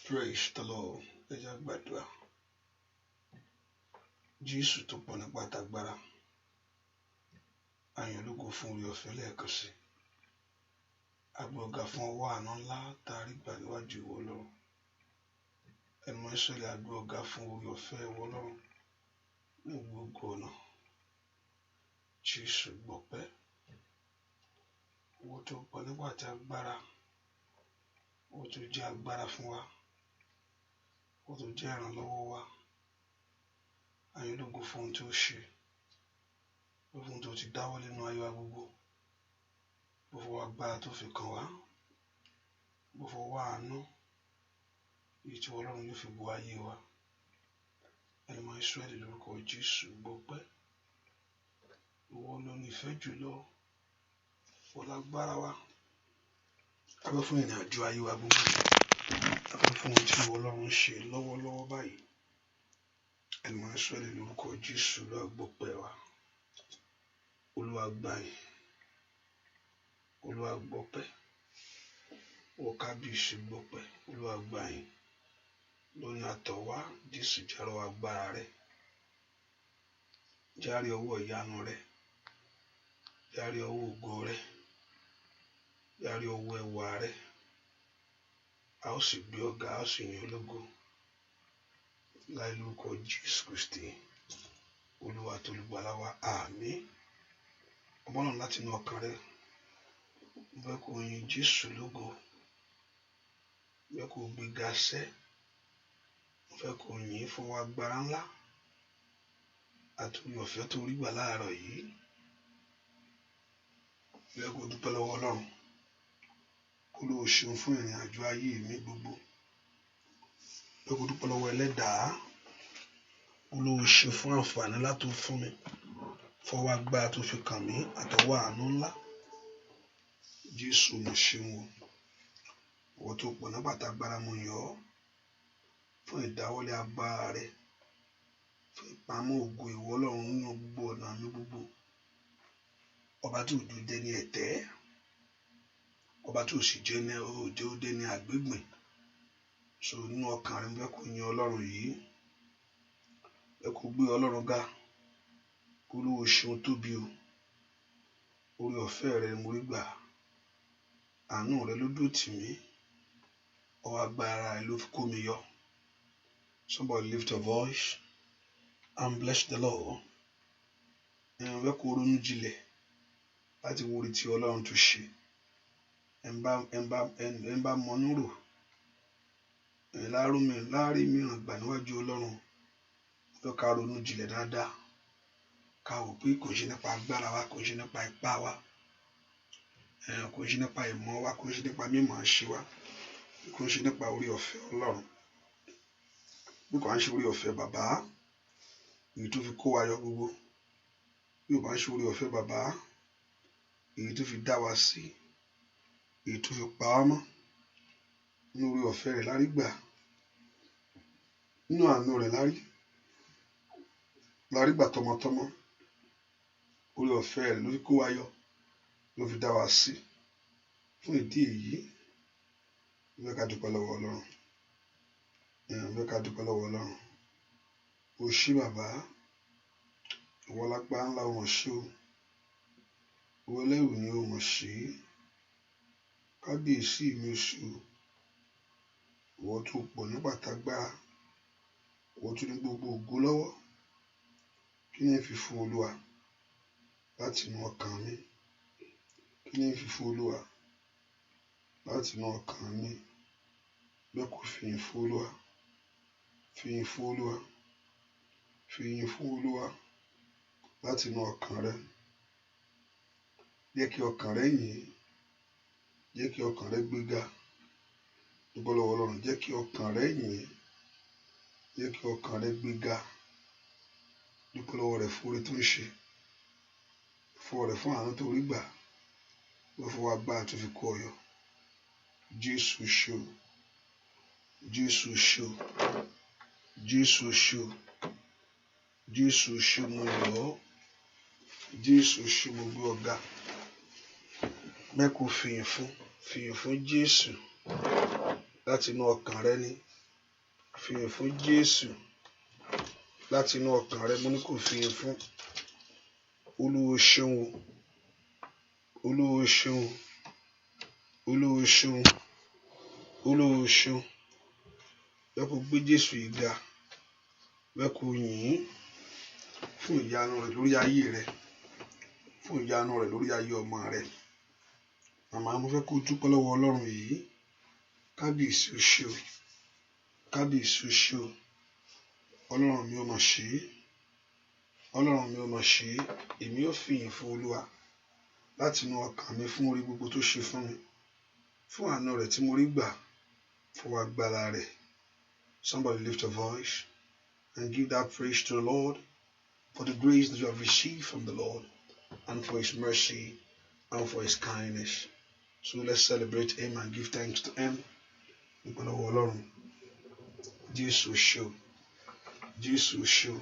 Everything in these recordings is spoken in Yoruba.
Praise the Lord. Ẹ jẹ́ gbàdúrà. Jésù tó pọ̀ nípa tàgbára. Àyàn ológo fún orí ọ̀fẹ́ lẹ́ẹ̀kan sí. Agbọ̀gà fún ọwọ́ àánú ńlá tàrí gbà níwájú ìwọ Ọlọ́run. Ẹnu ìṣẹ̀lẹ̀ agbọ̀gà fún orí ọ̀fẹ́ ìwọ Ọlọ́run ní gbogbo ọ̀nà. Jésù gbọpẹ́. Owó tó pọ̀ nípa tàgbára. Owó tó jẹ́ agbára fún wa. Owó tó jẹ́ ìrànlọ́wọ́ wa. Àyàn ológo fún ohun tó ṣe. Ohun tó ti dáwọ́ nínú ayé wa gbogbo. Bó fọwọ́ agbára tó fi kàn wá. Bó fọwọ́ àánú. Èyí tí Ọlọ́run yóò fi bo ayé wa. Ẹni mọ Ísírẹ́lì lórúkọ Jésù gbọpẹ́. Ìwọ ló ní ìfẹ́ jùlọ. Ọlágbára wa. A fẹ́ fún ìrìn àjò ayé wa gbogbo. A fẹ́ fún ohun tí Ọlọ́run ṣe lọ́wọ́lọ́wọ́ báyìí. Ẹni mọ Ísírẹ́lì lórúkọ Jésù ló gbọpẹ́ wa. Olúwa gbà yín. Olúwa gbọpẹ́. Kábíyèsí gbọpẹ́. Olúwa gbà yín. Lónìí àtọ̀wá Jésù jẹ́rọ agbára rẹ̀. Járe ọwọ́ ìyanu rẹ̀. Járe ọwọ́ ògo rẹ̀. Járe ọwọ́ ẹwà rẹ̀. A ó sì gbé ọ̀gá, a ó sì yìn ológo. Láì lórúkọ Jésù Kristi. Olúwa tó olùgbàlà wa. Àmín. Ọmọ náà láti inú ọkàn rẹ̀. Mo fẹ́ kó yin Jésù lógo. Mo fẹ́ kó gbéga sẹ́. Mo fẹ́ kó yin fún wa agbára ńlá. Àti orí ọ̀fẹ́ tó rí gbà láàárọ̀ yìí. Mo fẹ́ kó dúpẹ́ lọ́wọ́ Ọlọ́run. Kó ló ṣeun fún ìrìn àjò ayé mi gbogbo. Mo fẹ́ kó dúpẹ́ lọ́wọ́ Ẹlẹ́dàá. Kó ló ṣe fún àǹfààní láti fún mi. Fọwọ́ agbára tó fi kàn mí àtọwọ́ àánú ńlá. Jésù mo ṣeun o. Ìwọ tó pọ̀ nípa tàgbára mo yọ̀ ọ́. Fún ìdáwọ́lé agbára rẹ̀. Fún ìpamọ́ ògo ìwọ Ọlọ́run nínú gbogbo ọ̀nà mi gbogbo. Ọba tí òjò dé ní ẹ̀tẹ́. Ọba tí òsì jẹ́ ní òjò dé ní àgbégbìn. So nínú ọkàn rẹ̀ mo fẹ́ kó yin Ọlọ́run yìí. Ẹ kó gbé Ọlọ́run ga. Kó ló ṣeun tóbi o. Orí ọ̀fẹ́ rẹ̀ mo rí gbà. Àánú rẹ̀ ló dúró tì mí. Ọwọ́ agbára rẹ̀ ló fi kó mi yọ. Somebody lift your voice and bless the Lord. Ẹ fẹ́ kó ronú jinlẹ̀ láti wo orí tí Ọlọ́run tó ṣe. Ẹ bá mọnú rò. Láàárín mìíràn gbà níwájú Ọlọ́run. Mo fẹ́ ká ronú jinlẹ̀ dáadáa. Ká wò pé kò ṣe nípa agbára wa, kò ṣe nípa ipá wa. Kò ṣe nípa ìmọ̀ wa, kò ṣe nípa mímọ̀ ṣe wa. Kò ṣe nípa orí ọ̀fẹ́ Ọlọ́run. Bí kò ń ṣe orí ọ̀fẹ́ bàbá. Èyí tó fi kó wa yọ gbogbo. Bí kò ń ṣe orí ọ̀fẹ́ bàbá. Èyí tó fi dá wa sí. Èyí tó fi pa wá mọ́. Nínú orí ọ̀fẹ́ rẹ̀ lárí gbà. Nínú àánú rẹ̀ lárí gbà tọmọtọmọ. Orí ọ̀fẹ́ rẹ̀ ló fi kó wa yọ. Ló fi dá wa sí. Fún ìdí èyí. Mo fẹ́ ká dúpẹ́ lọ́wọ́ Ọlọ́run. Mo fẹ́ ká dúpẹ́ lọ́wọ́ Ọlọ́run. O ṣé bàbá. Ìwọ lágbára ńlá o mọ̀ ṣe o. Ìwọ ẹlẹ́rù ni o mọ̀ ṣe. Kábíyèsí mi o ṣe o. Ìwọ tó pọ̀ nípa tàgbára. Ìwọ tó ní gbogbo ògo lọ́wọ́. Kí ni ẹ fi fún Olúwa láti inú ọkàn mi? Kí ni ẹ fi fún Olúwa láti inú ọkàn mi? Bẹ́ẹ̀ kò fi yìn fún Olúwa. Fi yìn fún Olúwa. Fi yìn fún Olúwa láti inú ọkàn rẹ. Jẹ́ kí ọkàn rẹ yìn. Jẹ́ kí ọkàn rẹ gbéga. Dúpẹ́ lọ́wọ́ Ọlọ́run. Jẹ́ kí ọkàn rẹ yìn. Jẹ́ kí ọkàn rẹ gbéga. Dúpẹ́ lọ́wọ́ rẹ̀ fún oore tó ń ṣe. Fún rẹ̀ fún àánú tó rí gbà. Lọ́ fọwọ́ agbára tó fi kó ọ yọ. Jésù ṣe o. Jésù ṣe o. Jésù ṣe o. Jésù ṣe mo yọ̀ ọ́. Jésù ṣe mo gbé ọ ga. Mẹ́kò fìyìn fún Jésù láti inú ọkàn rẹ ni. fìyìn fún Jésù láti inú ọkàn rẹ. Mo ní kó fìyìn fún Olúwa ṣeun, Olúwa ṣeun, Olúwa ṣeun, Olúwa ṣeun. Bẹ́ẹ̀ kó gbé Jésù yìí ga, bẹ́ẹ̀ kó yìn fún ìyanu rẹ̀ lórí ayé rẹ̀, fún ìyanu rẹ̀ lórí ayé ọmọ rẹ̀. Màmá, mo fẹ́ kó dúpẹ́ lọ́wọ́ Ọlọ́run yìí. Kábíyèsí o ṣé o, kábíyèsí o ṣé o. Ọlọ́run mi ó máa ṣe é, Ọlọ́run mi ó máa ṣe é. Èmi ó fìyìn fún Olúwa láti inú ọkàn mi fún orí gbogbo tó ṣe fún mi, fún àánú rẹ̀ tí mo rí gbà, fún agbára rẹ̀. Somebody lift your voice and give that praise to the Lord for the grace that you have received from the Lord and for his mercy and for his kindness. So let's celebrate him and give thanks to him. Ìpínlẹ̀ Ọlọ́run, Jésù ṣé o, Jésù ṣé o,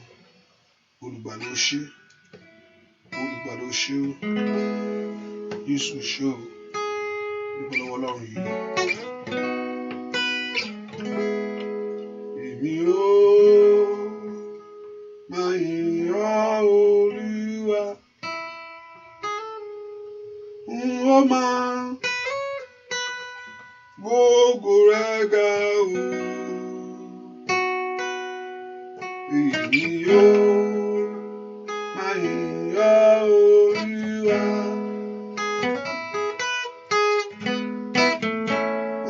Olùgbàlà o ṣé, Olùgbàlà o ṣé o, Jésù ṣé o, ìpínlẹ̀ Ọlọ́run yìí. Èmi ó máa yìn ọ́ Olúwa, ó máa gbógo rẹ̀ ga o. Èmi ó máa yìn ọ́ Olúwa,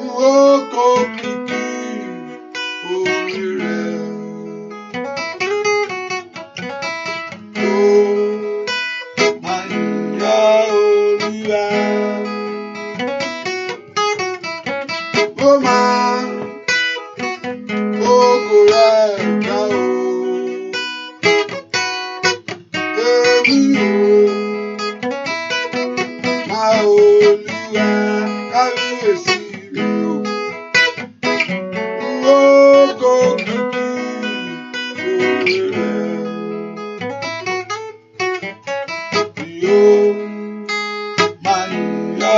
ó kó kìkì orí rẹ̀ ó máa yìn ọ́ Olúwa, ó máa gbógo rẹ̀ ga o. Èmi ó máa Olúwa, kábíyèsí rẹ̀ o, ó kó kìkì orí rẹ̀ yóò máa yìn ọ́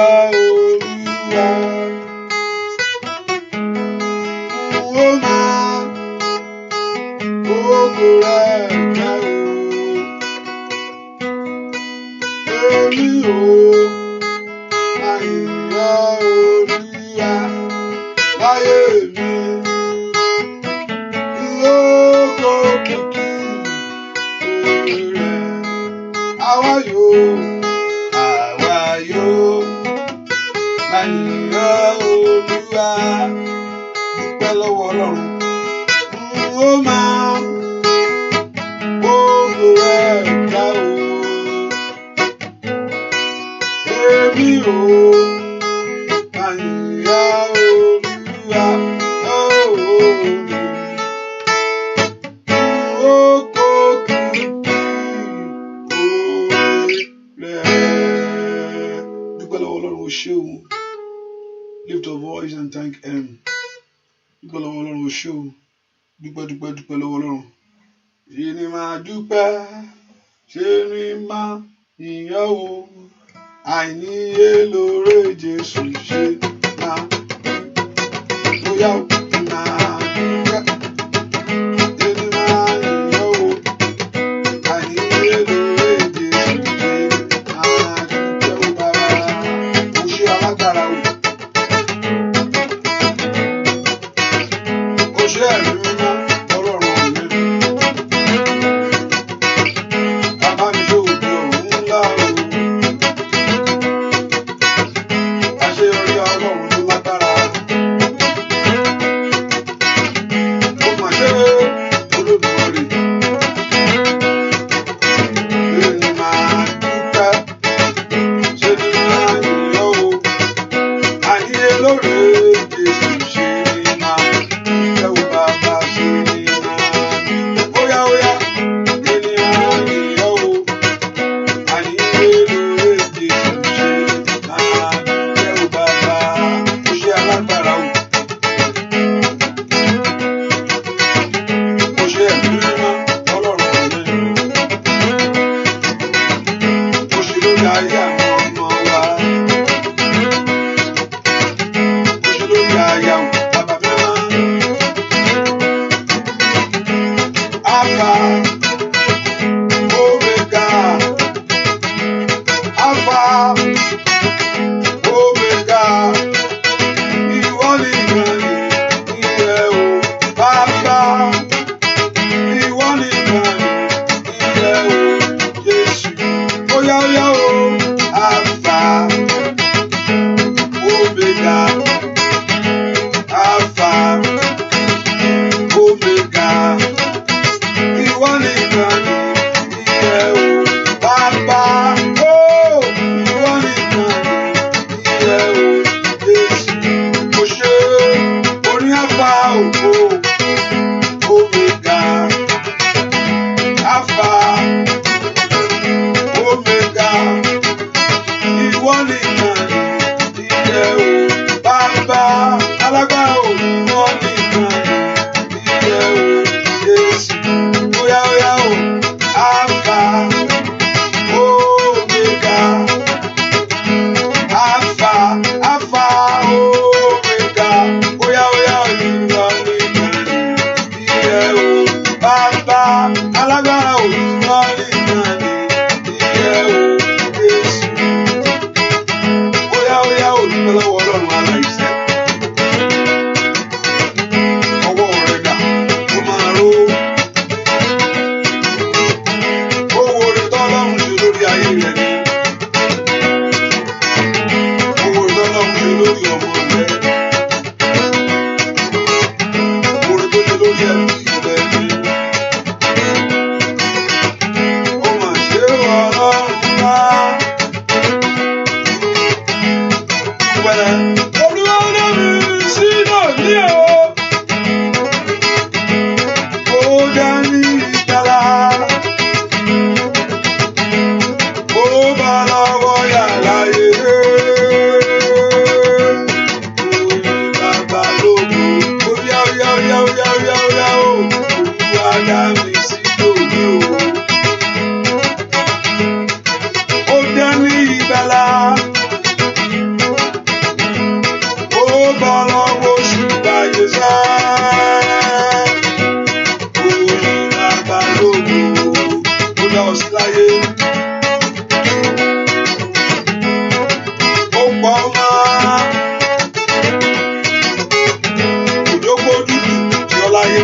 Olúwa, ó máa gbógo rẹ̀ ga o. Èmi ó máa yìn ọ́ Olúwa láyé mi, ó kó kìkì orí rẹ̀. Àwa yóò máa yìn ọ́ Olúwa. Dúpẹ́ lọ́wọ́ Ọlọ́run, ó máa gbógo rẹ̀ ga o. Èmi ó máa yìn ọ́ Olúwa, ó kó kìkì orí rẹ̀. Dúpẹ́ lọ́wọ́ Ọlọ́run, o ṣé o. Lift your voice and thank him. Dúpẹ́ lọ́wọ́ Ọlọ́run, o ṣé o. Dúpẹ́ lọ́wọ́ Ọlọ́run. Ṣé ni máa dúpẹ́, ṣé ni máa yìn ọ́ o. Àìníye lóore Jésù ṣe máa bóyá o máa dúpẹ́. Ṣé ni máa yìn ọ́ o. Àìníye lóore Jésù ṣe máa dúpẹ́ o bàbá. O ṣé alágbára o. O ṣé ẹ̀mí mímọ́ Ọlọ́run mi. Bàbá mi ṣe òde ọ̀run ńlá o. Àṣeyọrí Ọlọ́run tó lágbára. Ó mà ṣe Olódùmarè. Ṣé ni máa dúpẹ́, ṣé ni máa yìn ọ́ o. Àìníye lóore Jésù ṣe ni máa dúpẹ́ o bàbá.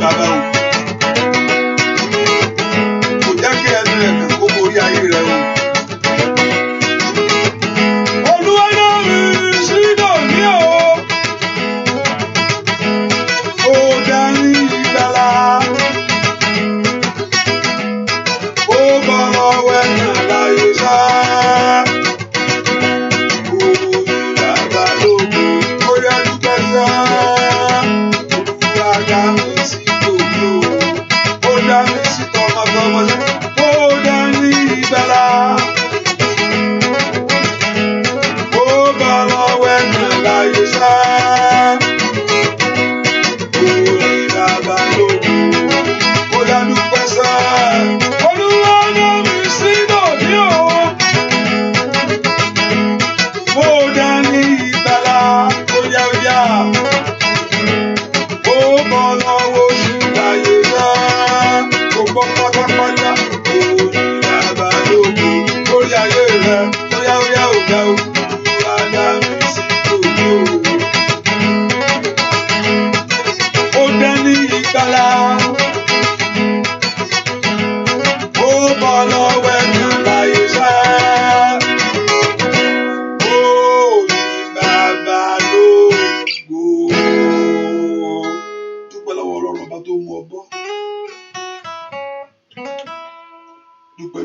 bàbá o. Kò jẹ́ kí ẹnu ẹ̀gàn kó borí ayé rẹ o. Olúwa náà mi sínú mi o. Ó dání ìgbàlà. Ó bọ́ lọ́wọ́ ẹ̀yàn láyé sá.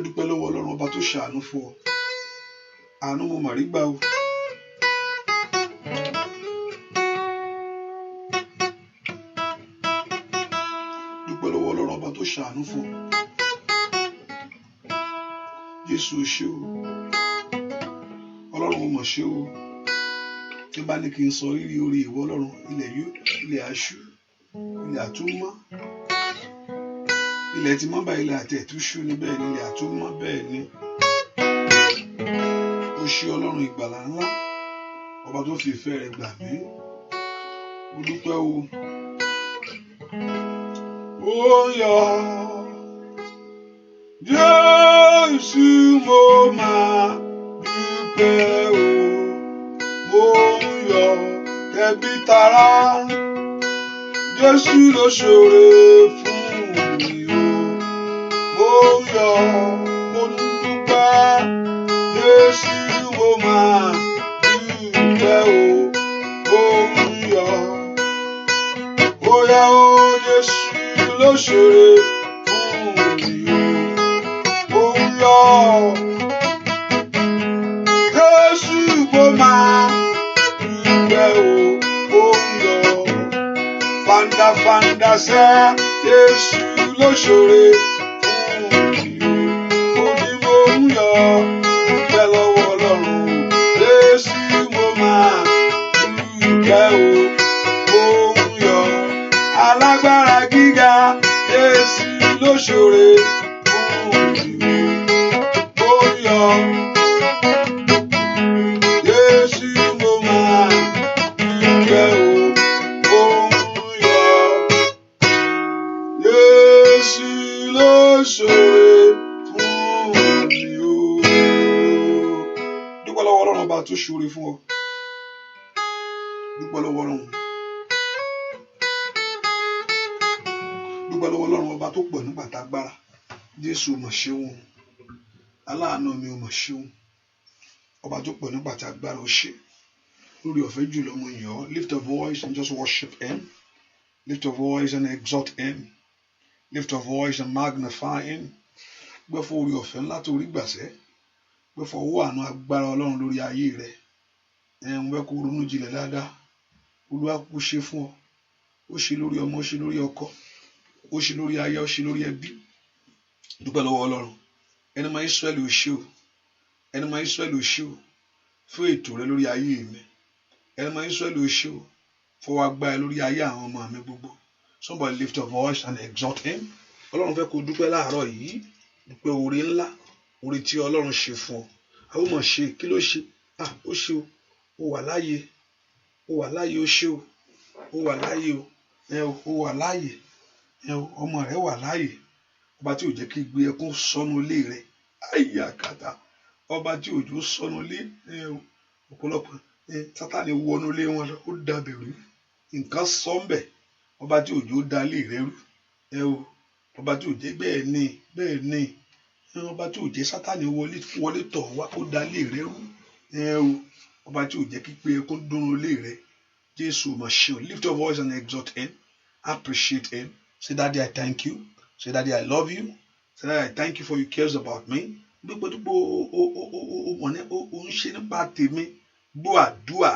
Dúpẹ́ lọ́wọ́ Ọlọ́run ọba tó ṣàánú fún ọ. Àánú mo mà rí gbà o. Dúpẹ́ lọ́wọ́ Ọlọ́run ọba tó ṣàánú fún ọ. Jésù o ṣé o. Ọlọ́run mo mọ̀ ṣé o. Tí bá ní kí n sọ rírì orí ìwọ Ọlọ́run, ilẹ̀ aṣú, ilẹ̀ àtúmọ̀. Ilẹ̀ tí mọ́ bá ilẹ̀ àti ẹ̀túṣú ni bẹ́ẹ̀ ni ilẹ̀ àtúmọ̀ bẹ́ẹ̀ ni. Ó ṣé Ọlọ́run ìgbàlà ńlá, ọba tó fi ìfẹ́ rẹ̀ gbà mí. Mo dúpẹ́ o. Ó yọ Jésù mo máa dúpẹ́ o. Mo yọ tẹbí tará, Jésù ló ṣoore fún mo dúpẹ́, Jésù mo máa dúpẹ́ o. Ó ń yọ, ó yá o, Jésù ló ṣoore fún mi o. Ó ń yọ, Jésù mo máa dúpẹ́ o. Ó ń yọ, fandafanda sẹ́, Jésù ló ṣoore. Alágbára gíga, Jésù ló ṣoore fún mi. Ó yọ, Jésù mo máa dúpẹ́ o. Ó yọ, Jésù ló ṣoore fún mi o. Dúpẹ́ lọ́wọ́ Ọlọ́run ọba tó ṣoore fún ọ. Dúpẹ́ lọ́wọ́ Ọlọ́run. Dúpẹ́ lọ́wọ́ Ọlọ́run ọba tó pọ̀ nígbà tágbára. Jésù mọ̀ ṣeun. Aláàánú mi ò mọ̀ ṣeun. Ọba tó pọ̀ nígbà tágbára ó ṣe. Lórí ọ̀fẹ́ jùlọ mo yàn ọ́. Lift your voice and just worship him. Lift your voice and exalt him. Lift your voice and magnify him. Gbẹ́ fún orí ọ̀fẹ́ ńlá tó rí gbàṣẹ́. Gbẹ́ fún ọwọ́ àánú agbára Ọlọ́run lórí ayé rẹ̀. Ń bẹ́ kó ronú jinlẹ̀ dáadáa. Olúwa kò ṣe fún ọ. Ó ṣe lórí ọmọ, ó ṣe lórí ọkọ. Ó ṣe lórí aya, ó ṣe lórí ẹbí. Dúpẹ́ lọ́wọ́ Ọlọ́run. Ẹni máa Ísírẹ́lì ò ṣe o. Ẹni máa Ísírẹ́lì ò ṣe o. Fún ètò rẹ lórí ayé mi. Ẹni máa Ísírẹ́lì ò ṣe o. Fọwọ́ agbára lórí ayé àwọn ọmọ mi gbogbo. Somebody lift your voice and exalt him. Ọlọ́run fẹ́ kó dúpẹ́ láàárọ̀ yìí. Dúpẹ́ oore ńlá, oore tí Ọlọ́run ṣe fún ọ. Àwọn ọmọ ṣe kí ló ṣe? Ó ṣe o. Ó wà láàyè. Ó wà láàyè, ó ṣe o. Ó wà láàyè o. Ó wà láàyè. Ọmọ rẹ wà láàyè. Ọba tí ò jẹ́ kí gbé ẹkún sọnù ilé rẹ. Àyàkàtà. Ọba tí òjò sọnù ilé. Ọ̀pọ̀lọpọ̀ Sátánì wọnú ilé wọn lọ. Ó dàbẹ̀rù. Nǹkan sọ ń bẹ̀. Ọba tí òjò dá ilé rẹ rú. ẹ o ọba tí ò jẹ́ bẹ́ẹ̀ ni ọba tí ò jẹ́ Sátánì wọlé tọ̀ wá kó da ilé rẹ rú ẹ o ọba tí ò jẹ́ kígbe ẹkún dúró ilé rẹ Jésù mà ṣe o. Lift your voice and exalt him, appreciate him. Say, Daddy, I thank you. Say, Daddy, I love you. Say, Daddy, I thank you for you cares about me. Dúpẹ́dúpẹ́ o ń ṣe nípa tèmi gbọ́ àdúà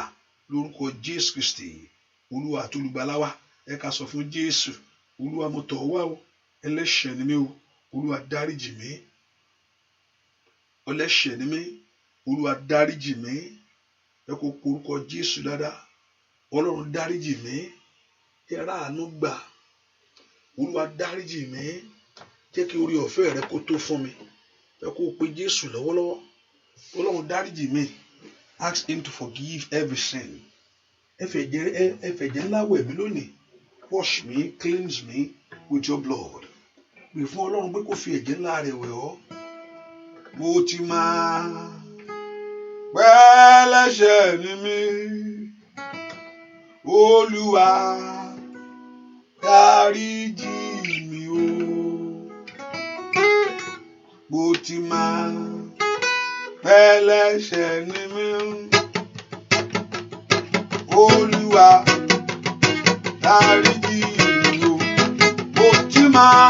lórúkọ Jésù Kristi Olúwa àti Olùgbàlà wa. Ẹ ká sọ fún Jésù, Olúwa mo tọ̀ wá o, ẹlẹ́ṣẹ̀ ni mí o, Olúwa dáríjì mí. Ẹlẹ́ṣẹ̀ ni mí, Olúwa dáríjì mí. Ẹ kó porúkọ Jésù dáadáa. Ọlọ́run dáríjì mí. Ẹ ráàánú gbà. Olúwa dáríjì mí. Jẹ́ kí orí ọ̀fẹ́ rẹ kó tó fún mi. Ẹ kó pe Jésù lọ́wọ́lọ́wọ́. Ọlọ́run dáríjì mí. Ask him to forgive every sin. Ẹ fẹ̀jẹ̀ ńlá wẹ̀ mí lónìí. Wash me, cleanse me with your blood. Pè fún Ọlọ́run pé kó fi ẹ̀jẹ̀ ńlá rẹ̀ wẹ̀ ọ́. Mo ti máa pẹ́lẹ́ṣẹ̀ ni mí. Olúwa dáríjì mí o. Mo ti máa pẹ́lẹ́ṣẹ̀ ni mí. Olúwa dáríjì mí o. Mo ti máa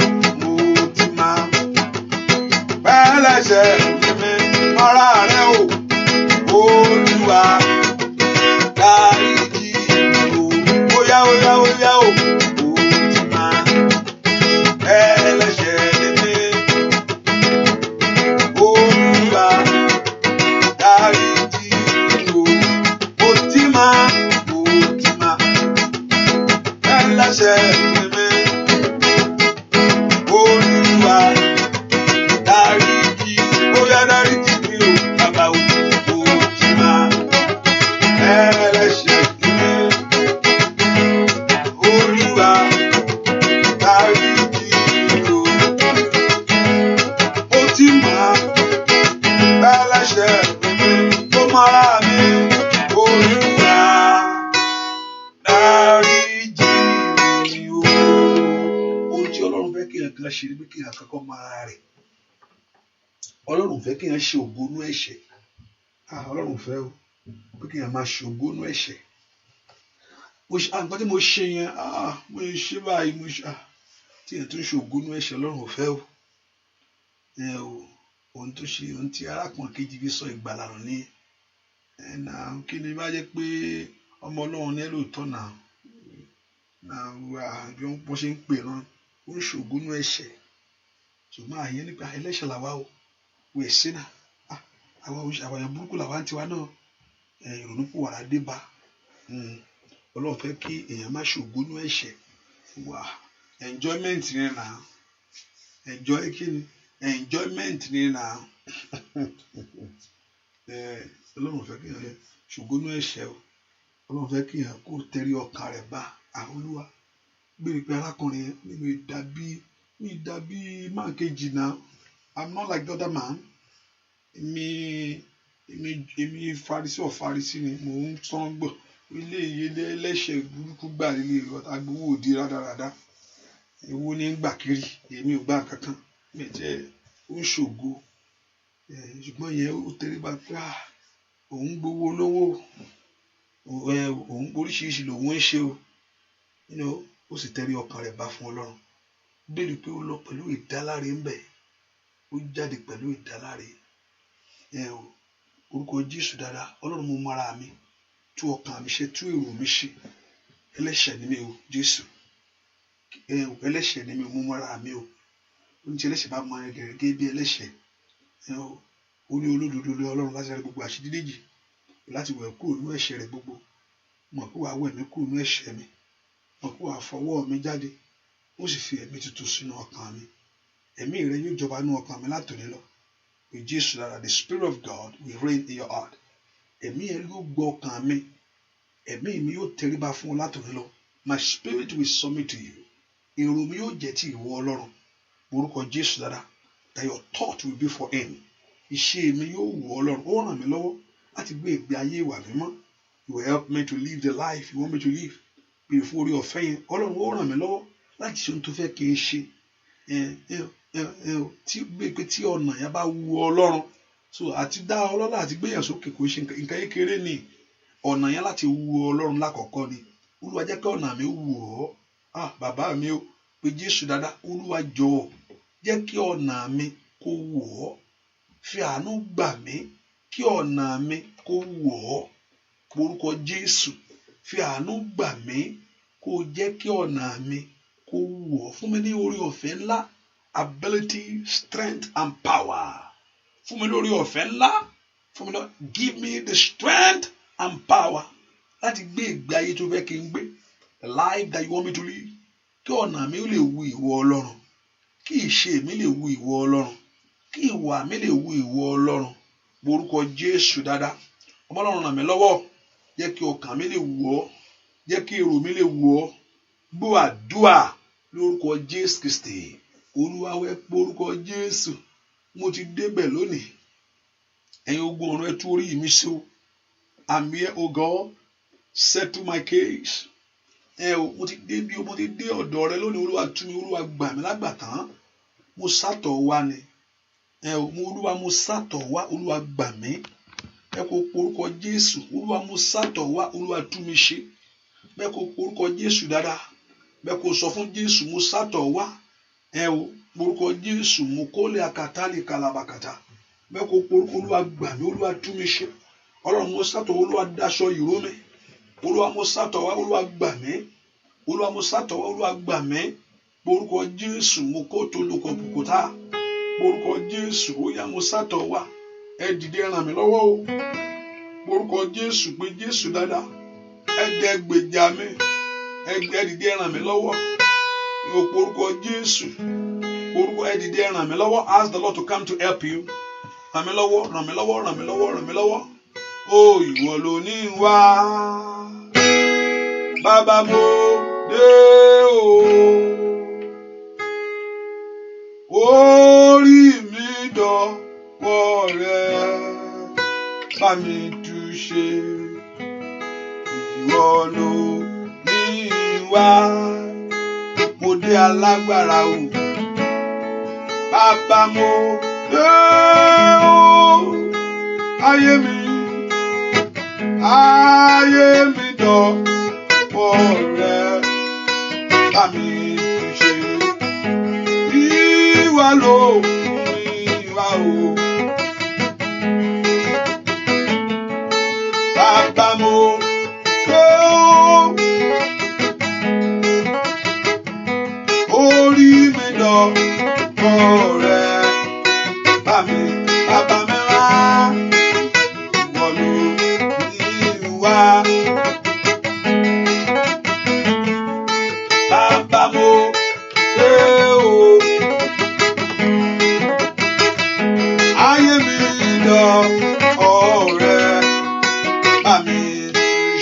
pẹ́lẹ́ṣẹ̀ ni mí. Mọ́ra rẹ o. Olúwa dáríjì mí o. Óyá o. Mo ti máa pẹ́lẹ́ṣẹ̀ ni mí. Olúwa dáríjì mí o. Mo ti máa pẹ́lẹ́ṣẹ̀ ni mí. Olúwa dáríjì, óyá dáríjì mí o. Bàbá o, mo ti máa pẹ́lẹ́ṣẹ̀ ni mí. Olúwa dáríjì mí o. Mo ti máa pẹ́lẹ́ṣẹ̀ ni mí. Tó mọ́ra mi. Olúwa dáríjì mí o. Ohun tí Ọlọ́run fẹ́ kí èèyàn kan ṣe ni pé kí èèyàn kankan mọ ara rẹ̀. Ọlọ́run fẹ́ kí èèyàn ṣe ògo nínú ẹ̀ṣẹ̀. Ọlọ́run fẹ́ o pé kí èèyàn máa ṣe ògo nínú ẹ̀ṣẹ̀. Nǹkan tí mo ṣe yẹn mo ṣe báyìí tí èèyàn tún ṣe ògo nínú ẹ̀ṣẹ̀ Ọlọ́run ò fẹ́ o. Ohun tó ṣe ohun tí arákùnrin kejì fi sọ ìgbàlà nù ní kí ni bá jẹ́ pé ọmọ Ọlọ́run ní ẹlòótọ́ bí wọ́n ṣe ń pè rán ó ń ṣògo nínú ẹ̀ṣẹ̀ ṣùgbọ́n àyẹ́ nípa ẹlẹ́ṣẹ̀ làwa o wẹ̀ sínà àwọn èèyàn burúkú làwa ń tiwa náà ìrònúpìwàdà dé bá Ọlọ́run fẹ́ kí èèyàn má ṣògo nínú ẹ̀ṣẹ̀ enjoyment ni nà enjoyment ni nà Ọlọ́run fẹ́ kí èèyàn ṣògo nínú ẹ̀ṣẹ̀ o Ọlọ́run fẹ́ kí èèyàn kó tẹrí ọkàn rẹ̀ bá Olúwa gbèrè pé arákùnrin mi dàbí máa kejì náà I'm not like the other man èmi Farisí ni mò ń tán gbọ́ ilé ìyẹlẹ ẹlẹ́ṣẹ̀ burúkú gbà nílé agbowó òdi rádaràda èwo ní ń gbà kiri èmi ò gbà kankan mẹjẹ ó ń ṣògo ṣùgbọ́n yẹn ó tẹríba pé òun gbowó olówó òun oríṣiríṣi lòun ń ṣe o ó sì tẹrí ọkàn rẹ̀ bá fún Ọlọ́run bẹ́ẹ̀ pé ó lọ pẹ̀lú ìdáláre ńbẹ ó jáde pẹ̀lú ìdáláre orúkọ Jésù dáadáa Ọlọ́run mo mọ ara mi tú ọkàn mi ṣe tú èrò mi ṣe ẹlẹ́ṣẹ̀ ni mi o Jésù ẹlẹ́ṣẹ̀ ni mi mo mọ ara mi o ó ní tí ẹlẹ́ṣẹ̀ bá mọ ẹ gẹ́gẹ́ bí ẹlẹ́ṣẹ̀ ó ní olódodo lé Ọlọ́run láti rẹ gbogbo àṣídídéjì láti wẹ̀ kúrò nínú ẹ̀ṣẹ̀ rẹ̀ gbogbo mọ̀ pé wàá wẹ̀ mí kúrò nínú ẹ̀ṣẹ̀ mi mọ̀ pé wàá fọwọ́ mi jáde ó sì fi ẹ̀mí tuntun sínú ọkàn mi ẹ̀mí rẹ yóò jọba nínú ọkàn mi látòní lọ with Jésù lára the Spirit of God will reign in your heart ẹ̀mí ẹ yóò gbọ́ ọkàn mi ẹ̀mí mi yóò tẹríba fún ọ látòní lọ my spirit will submit to you èrò mi yóò jẹ́ ti ìwọ Ọlọ́run orúkọ Jésù lára that your thought will be for him iṣẹ́ mi yóò wọ Ọlọ́run ó ràn mí lọ́wọ́ láti gbé ìgbé ayé ìwà mímọ́ you will help me to live the life you want me to live bí fún orí ọ̀fẹ́ yẹn Ọlọ́run ó ràn mí lọ́wọ́ láti ṣe ohun tó fẹ́ kí n ṣe tí ọ̀nà yẹn bá wu Ọlọ́run so àti dá ọlọ́lá àti gbéyàn sókè kò ṣe nǹkan kékeré ni ọ̀nà yẹn láti wu Ọlọ́run lákọ̀ọ́kọ́ ni Olúwa jẹ́ kí ọ̀nà mi wù ọ́ bàbá mi ó pe Jésù dáadáa Olúwa jọ̀ọ́ jẹ́ kí ọ̀nà mi kó wù ọ́ fi àánú gbà mí kí ọ̀nà mi kó wù ọ́ orúkọ Jésù fi àánú gbà mí kó jẹ́ kí ọ̀nà mi kó wù ọ́ fún mi ní orí ọ̀fẹ́ ńlá ability strength and power fún mi ní orí ọ̀fẹ́ ńlá fún mi ní give me the strength and power láti gbé ìgbé ayé tó fẹ́ kí n gbé the life that you want me to live kí ọ̀nà mi lè wu ìwọ Ọlọ́run kí ìṣe mi lè wu ìwọ Ọlọ́run kí ìwà mi lè wu ìwọ Ọlọ́run orúkọ Jésù dáadáa Ọlọ́run ràn mí lọ́wọ́ jẹ́ kí ọkàn mi lè wù ọ́ jẹ́ kí èrò mi lè wù ọ́ gbọ́ àdúà lórúkọ Jésù Kristi Olúwa wẹ́ pé orúkọ Jésù mo ti débẹ̀ lónìí ẹ̀yin ogun ọ̀run ẹ tú orí mi sí o I'm here o God settle my case mo ti dé bí mo ti dé ọ̀dọ̀ rẹ lónìí Olúwa tú mi Olúwa gbà mí lágbàtán mo sátọ̀ wá ni Olúwa mo sátọ̀ wá Olúwa gbà mí ẹ kò porúkọ Jésù Olúwa mo sátọ̀ wá Olúwa tú mi ṣe bẹ́ẹ̀ kò porúkọ Jésù dáadáa bẹ́ẹ̀ kò sọ fún Jésù mo sátọ̀ wá porúkọ Jésù mo kólé akátálì kalabakata bẹ́ẹ̀ kò porúkọ Olúwa gbà mí Olúwa tú mi ṣe Ọlọ́run mo sátọ̀ Olúwa daṣọ ìró mi Olúwa mo sátọ̀ wá Olúwa gbà mí Olúwa mo sátọ̀ wá Olúwa gbà mí porúkọ Jésù mo kó tolókọ bùkúta porúkọ Jésù ó yá mo sátọ̀ wá ẹ dìde ràn mí lọ́wọ́ o porúkọ Jésù pé Jésù dáadáa ẹ dẹ gbèjà mi ẹ dìde ràn mí lọ́wọ́ yóò porúkọ Jésù porúkọ ẹ dìde ràn mí lọ́wọ́ ask the Lord to come to help you ràn mí lọ́wọ́ ràn mí lọ́wọ́ ràn mí lọ́wọ́ ràn mí lọ́wọ́ ó ìwọ ló ní wá bàbá mo dé o orí mi dọ̀wọ́ rẹ bá mi túṣe ìwọ ló ní wá mo dé alágbára o bàbá mo dé o ayé mi dọ̀wọ́ rẹ bá mi túṣe ìwọ ló ní wá o bàbá mo dé o orí mi dọ̀wọ́ rẹ bá mi bàbá mi wá ìwọ ló ní wá bàbá mo dé o ayé mi dọ̀wọ́ rẹ bá mi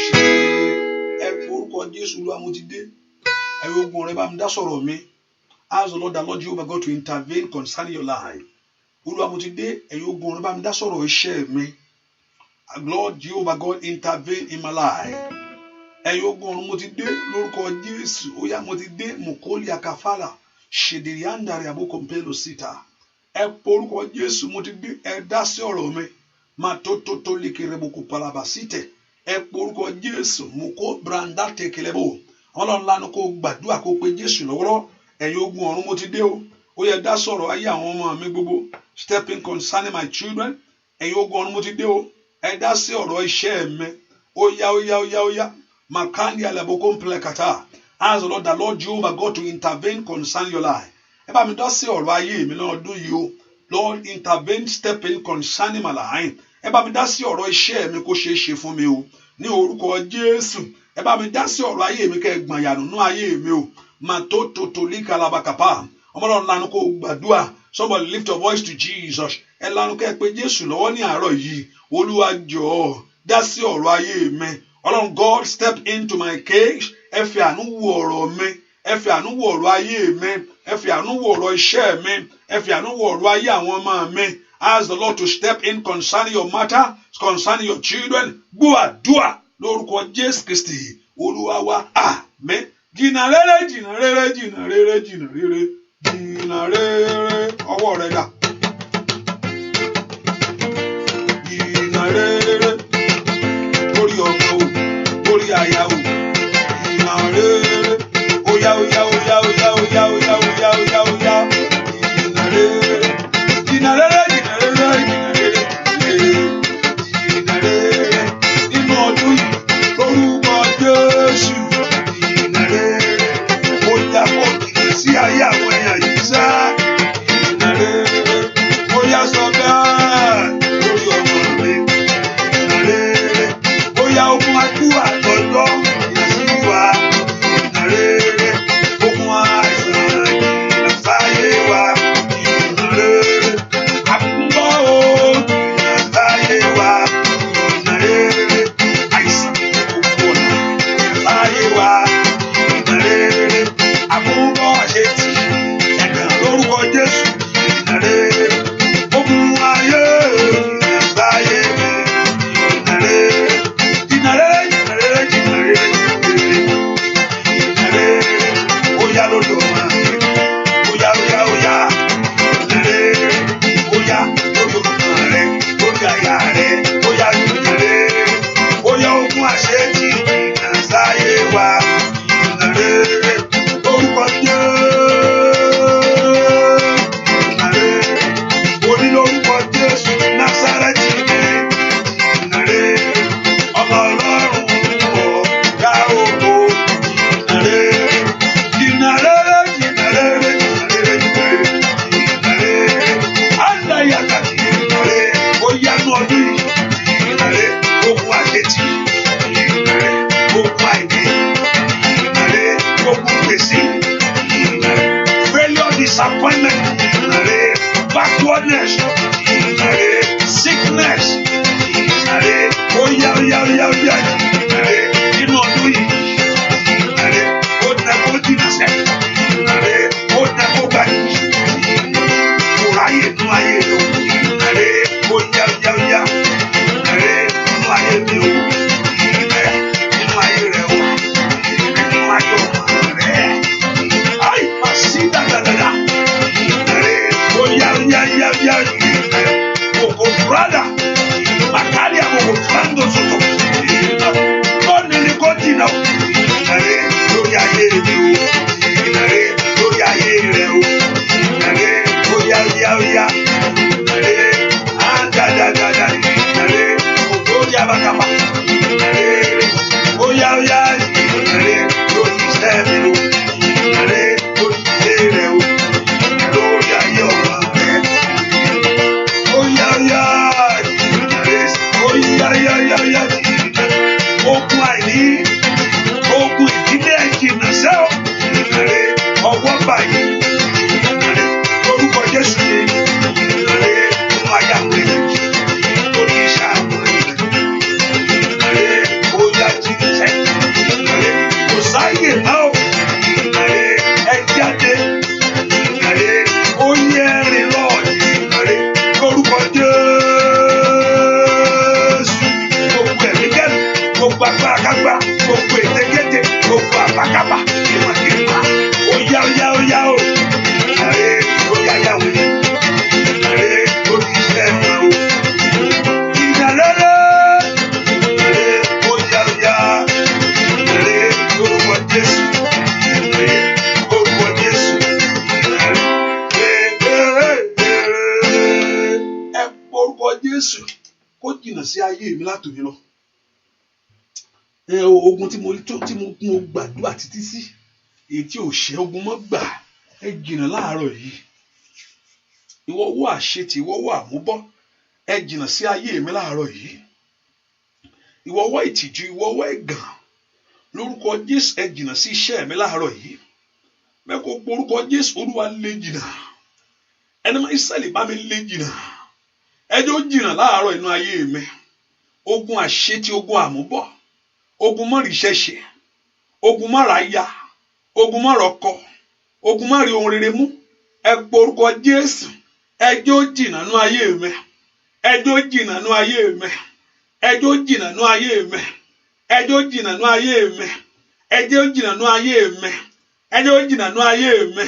ṣe ẹ orúkọ Jésù Olúwa mo ti dé ẹ̀yin ogun rẹ bá mi dá sọ̀rọ̀ mi ask the Lord Jehovah God to intervene concerning your life Olúwa mo ti dé ẹ̀yin ogun rẹ bá mi dá sọ̀rọ̀ iṣẹ́ mi Lord Jehovah God intervene in my life ẹ̀yin ogun ọ̀run mo ti dé lórúkọ Jésù ó yá mo ti dé mokoli akafala ṣèdèrè àǹdàrẹ àbókòmpélò síta ẹ porúkọ Jésù mo ti dé ẹ dá sí ọ̀rọ̀ mi máa tó lékèrè boko palaba síte ẹ porúkọ Jésù mo kó branda tekelebo Ọlọ́run lánàá kó gbàdúrà kó pe Jésù lọ́wọ́rọ́ ẹ̀yin ogun ọ̀run mo ti dé o ó yẹ dá sọ̀rọ̀ ayé àwọn ọmọ mi gbogbo stepping concerning my children ẹ̀yin ogun ọ̀run mo ti dé o ẹ dá sí ọ̀rọ̀ iṣẹ́ mi ó yá makandi alaboko mplekata ask the Lord Jehovah God to intervene concerning your life ẹ bá mi dá sí ọ̀rọ̀ ayé mi lọ́dún yìí o Lord intervene step in concerning my life ẹ bá mi dá sí ọ̀rọ̀ iṣẹ́ mi kó ṣeé ṣe fún mi o ní orúkọ Jésù ẹ bá mi dá sí ọ̀rọ̀ ayé mi kẹ́ gbọ̀n yànú nú ayé mi o mà tó líka labakapa ọmọlọ́run lanu kó gbàdúrà somebody lift your voice to Jesus ẹ lanu kẹ́ pé Jésù lọ́wọ́ ní àárọ̀ yìí Olúwa jọ̀ọ́ dá sí ọ̀rọ̀ ayé mi Ọlọ́run God step into my case ẹ fi àánú wo ọ̀rọ̀ mi ẹ fi àánú wo ọ̀rọ̀ ayé mi ẹ fi àánú wo ọ̀rọ̀ iṣẹ́ mi ẹ fi àánú wo ọ̀rọ̀ ayé àwọn ọmọ mi ask the Lord to step in concerning your matter concerning your children gbọ́ àdúà lórúkọ Jésù Kristi Olúwa wa àmín jìnnà rere jìnnà rere jìnnà rere jìnnà rere jìnnà rere ọwọ́ rẹ̀ dà jìnnà rere lórí ọmọ o lórí aya o jìnnà rere oya oya oya oya oya oya oya oya oya jìnnà rere jìnnà rere jìnnà rere jìnnà rere jìnnà rere nínú ọdún yìí lórúkọ Jésù jìnnà rere oya kò jìnnà sí ayé àwọn èèyàn yìí sá jìnnà rere oya sọ bẹ́ẹ̀ lórí ọmọ mi jìnnà rere oya ogun àdúrà tọjọ jìnnà sí wa jìnnà rere ogun àìsàn jìnnà sáyé wa jìnnà rere àkúnbọ o jìnnà sáyé wa jìnnà rere àìsàn gbogbo ọ̀nà jìnnà sáyé wa jìnnà rere àkúnbọ àṣetì ẹ̀gàn lórúkọ Jésù jìnnà rere ogun ayé jìnnà sáyé mi jìnnà rere jìnnà rere jìnnà rere jìnnà rere jìnnà rere oya lórí ọmọ mi oya oya oya jìnnà rere oya lórí ọmọ rẹ lórí aya rẹ oya jìnnà rere oya ogun àṣetì jìnnà sáyé wa jìnnà rere lórúkọ jìnnà rere orí lórúkọ Jésù Násárẹ́tì jìnnà rere ọmọ Ọlọ́run ọ̀gá ògo jìnnà rere jìnnà rere jìnnà rere jìnnà rere jìnnà rere àdáyàtà jìnnà rere oya nù ọdún yìí jìnnà rere ogun àṣetì jìnnà rere ogun àìní jìnnà rere ogun gbèsè jìnnà rere failure disappointment jìnnà rere backwardness jìnnà rere sickness jìnnà rere oya oya oya oya jìnnà rere nínú ọdún yìí jìnnà rere ó dẹ kó jìnnà sẹ jìnnà rere ó dẹ kó gbàgbé kò ráyè nínú ayé rẹ o jìnnà rere oya oya oya jìnnà rere nínú ayé mi o jìnnà rere nínú ayé rẹ o jìnnà rere nínú ayé ọmọ rẹ ayi ma sí dáadáa jìnnà rere oya oya oya oya jìnnà rere kòkò brada màkàlí àkókò fúlàndó sọtọ jìnnà lọ́ọ̀nì ni kò jìnnà o jìnnà rere lórí ayé mi o jìnnà rere lórí ayé rẹ o jìnnà rere oya oya oya jìnnà rere àdàdàdàdà jìnnà rere kòkò oya bàkàbà jìnnà rere oya oya jìnnà rere lórí iṣẹ́ mi o jìnnà rere lórí ilé rẹ o jìnnà lórí ayé ọmọ rẹ oya oya jìnnà rere oya oya oya oya jìnnà ogun àìní ogun ìdílé jìnnà sẹ́ọ̀ jìnnà rere ọwọ́ báyìí jìnnà rere lórúkọ Jésù jìnnà rere nínú ayé àwọn èèyàn lórí iṣẹ́ àwọn èèyàn jìnnà rere oya jìnnà sẹ́ jìnnà rere kò sáyè náà o jìnnà rere ẹ jáde jìnnà rere oyè ẹ̀rìn lọ jìnnà rere lórúkọ Jésù gbogbo ẹ̀mí kẹ́lù gbogbo agbára kágbá gbogbo ètekéte gbogbo àbákábá ìmọ̀kìmọ̀ oya oya oya o jìnnà rere oya yà wọlé jìnnà rere lórí iṣẹ́ wọn o jìnnà rere jìnnà rere oya oya jìnnà rere lórúkọ Jésù jìnnà rere lórúkọ Jésù jìnnà rere ẹ orúkọ Jésù kó jìnnà sí ayé mi látòní lọ ogun tí mo gbàdúrà títí sí èyí tí ò ṣe ogun mọ́ gbà ẹ jìnnà láàárọ̀ yìí ìwọ owó àṣetì ìwọ owó àmúbọ́ ẹ jìnnà sí ayé mi láàárọ̀ yìí ìwọ owó ìtìjú ìwọ owó ẹ̀gàn lórúkọ Jésù ẹ jìnnà sí iṣẹ́ mi láàárọ̀ yìí mẹ́kọ̀ọ́ porúkọ Jésù Olúwa lé jìnnà ẹni máa Ísírẹ́lì bá mi lé jìnnà ẹjọ́ jìnnà láàárọ̀ inú ayé mi ogun àṣetì ogun àmúbọ́ ogun mọ́rìíṣẹ́ ṣe ogun mọ́ràáyá ogun mọ́rọ̀kọ ogun mọ́rìí ohun rere mú ẹ porúkọ Jésù ẹjọ́ jìnnà nú ayé mi ẹjọ́ jìnnà nú ayé mi ẹjọ́ jìnnà nú ayé mi ẹjọ́ jìnnà nú ayé mi ẹ jẹ́ ó jìnnà nú ayé mi, ẹ jẹ́ ó jìnnà nú ayé mi,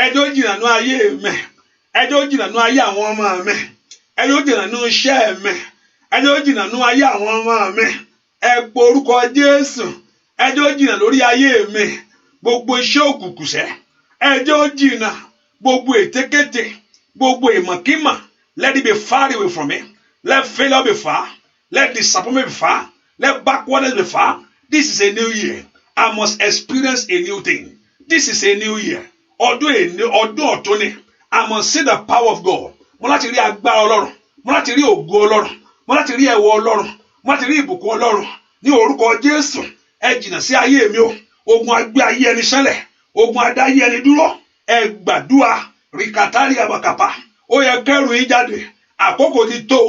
ẹ jẹ́ ó jìnnà nú ayé mi, ẹ jẹ́ ó jìnnà nú ayé àwọn ọmọ mi, ẹ jẹ́ ó jìnnà nú iṣẹ́ mi, ẹ jẹ́ ó jìnnà nú ayé àwọn ọmọ mi. Ẹ pe orúkọ Jésù, ẹ jẹ́ ó jìnnà lórí ayé mi, gbogbo iṣẹ́ òkùnkùn sẹ́, ẹ jẹ́ ó jìnnà, gbogbo ètekéte, gbogbo ìmọ̀kímọ̀, let it be far away from me. Let failure be far, let disappointment be far, let backwardness be far. This is a new year. I must experience a new thing. This is a new year. Ọdún ọ̀tun ni. I must see the power of God. Mo láti rí agbára Ọlọ́run, mo láti rí ògo Ọlọ́run, mo láti rí ẹwọ Ọlọ́run, mo láti rí ìbùkún Ọlọ́run. Ní orúkọ Jésù, ẹ jìnnà sí ayé mi o. Ogun agbé ayé ẹni ṣẹlẹ̀, ogun adá ayé ẹni dúró. Ẹ gbàdúrà rìkàtàrí àbàkàpà. Ó yẹ kẹrù yín jáde. Àkókò ti tó.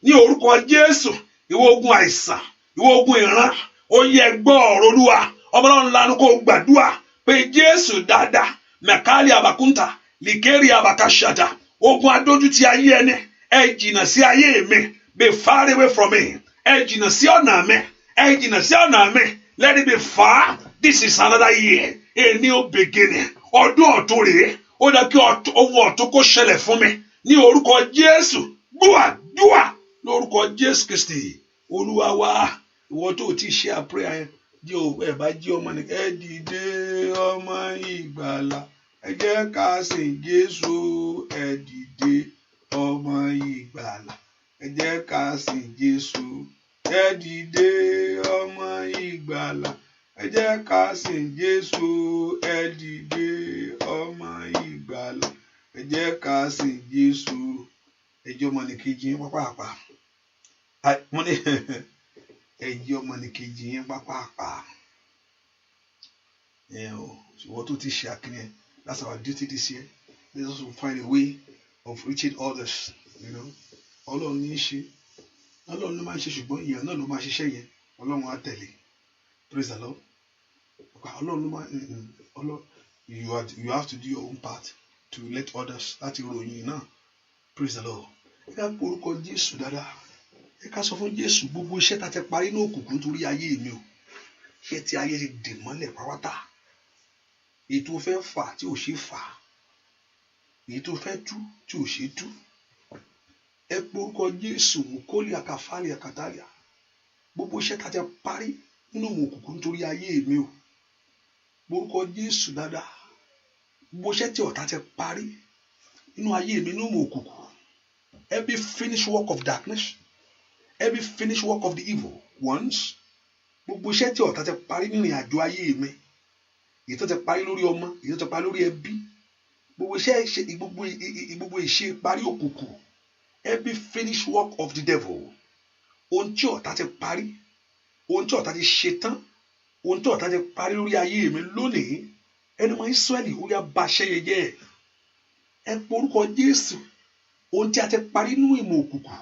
Ní orúkọ Jésù, ìwọ ogun àìsàn, ìwọ ogun ìran, ó yẹ gbọ́ ọ̀rọ̀ Olúwa. Ọmọ Ọlọ́run lanu kó gbàdúrà pé Jésù dáadáa, mẹ̀kálí àbàkúntà, lìkérì àbàkàṣàdà, ogun adójútì ayé ẹni, ẹ jìnnà sí ayé mi, be far away from me. Ẹ jìnnà sí ọ̀nà mi, ẹ jìnnà sí ọ̀nà mi, let it be far. This is another year, a new beginning. Ọdún ọ̀tun rèé, ó dá kí ohun ọ̀tun kó ṣẹlẹ̀ fún mi. Ní orúkọ Jésù, dúà lórúkọ Jésù Kristi, Olúwa wa. Ìwọ tó ti ṣe àpẹẹrẹ yẹn, jẹ́ o ẹ bá jí ọmọ nìkan, ẹ dìde ọmọ ìgbàlà, ẹ jẹ́ ká sìn Jésù, ẹ dìde ọmọ ìgbàlà, ẹ jẹ́ ká sìn Jésù, ẹ dìde ọmọ ìgbàlà, ẹ jẹ́ ká sìn Jésù, ẹ dìde ọmọ ìgbàlà, ẹ jẹ́ ká sìn Jésù. Ẹjọ́ ọmọ nìkejì yín pápá mo ní ẹjọ́ ọmọ nìkejì yín pápá ìwọ tó ti ṣe àkíní ẹ. That's our duty this year. Let us find a way of reaching others. Ọlọ́run ní í ṣe, Ọlọ́run ló máa ń ṣe, ṣùgbọ́n èèyàn náà ló máa ṣiṣẹ́ yẹn. Ọlọ́run á tẹ̀lé. Praise the Lord. Ọlọ́run ló máa you have to do your own part to let others láti ròyìn náà. Praise the Lord. Ẹ ká porúkọ Jésù dáadáa. Ẹ ká sọ fún Jésù gbogbo iṣẹ́ tá ti parí ní òkùnkùn nítorí ayé mi o. Iṣẹ́ tí ayé ti dè mọ́lẹ̀ pàwátà. Èyí tó fẹ́ fà tí ò ṣe fà. Èyí tó fẹ́ tú tí ò ṣe tú. Ẹ porúkọ Jésù mùkólì àkàfàlì àkàtàlìà. Gbogbo iṣẹ́ tá ti parí nínú òkùnkùn nítorí ayé mi o. Porúkọ Jésù dáadáa. Gbogbo iṣẹ́ tí ọ̀tá ti parí nínú ayé mi nínú òkùnkùn. Every finished work of darkness, every finished work of the evil ones, gbogbo iṣẹ́ tí ọ̀tá ti parí nínú àjò ayé mi, èyí tó ti parí lórí ọmọ, èyí tó ti parí lórí ẹbí, gbogbo iṣẹ́ gbogbo ìṣe parí òkùnkùn, every finished work of the devil, ohun tí ọ̀tá ti parí, ohun tí ọ̀tá ti ṣe tán, ohun tí ọ̀tá ti parí lórí ayé mi lónìí, ẹni mọ Ísírẹ́lì ó yá bà iṣẹ́ yẹn jẹ́. Ẹ porúkọ Jésù. Ohun tí a ti parí nínú ìmọ̀ òkùnkùn,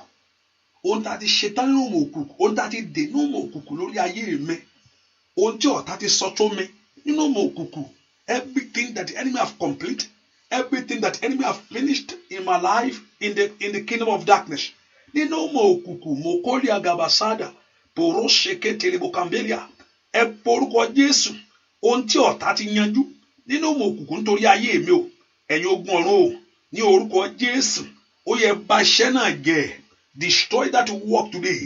ohun tí a ti ṣetán nínú ìmọ̀ òkùnkùn, ohun tí a ti dè nínú ìmọ̀ òkùnkùn lórí ayé mi, ohun tí ọ̀tá ti sọ tó mi nínú ìmọ̀ òkùnkùn, everything that the enemy have complete, everything that the enemy have finished in my life in the kingdom of darkness, nínú ìmọ̀ òkùnkùn, mokoli agabasada, poro sheke telebokambelia. Ẹ porúkọ Jésù. Ohun tí ọ̀tá ti yanjú nínú ìmọ̀ òkùnkùn nítorí ayé mi o, ẹ̀yin ogun ọ̀run o, ní orúkọ Jésù. Ó yẹ bà iṣẹ́ náà jẹ́. Destroy that work today.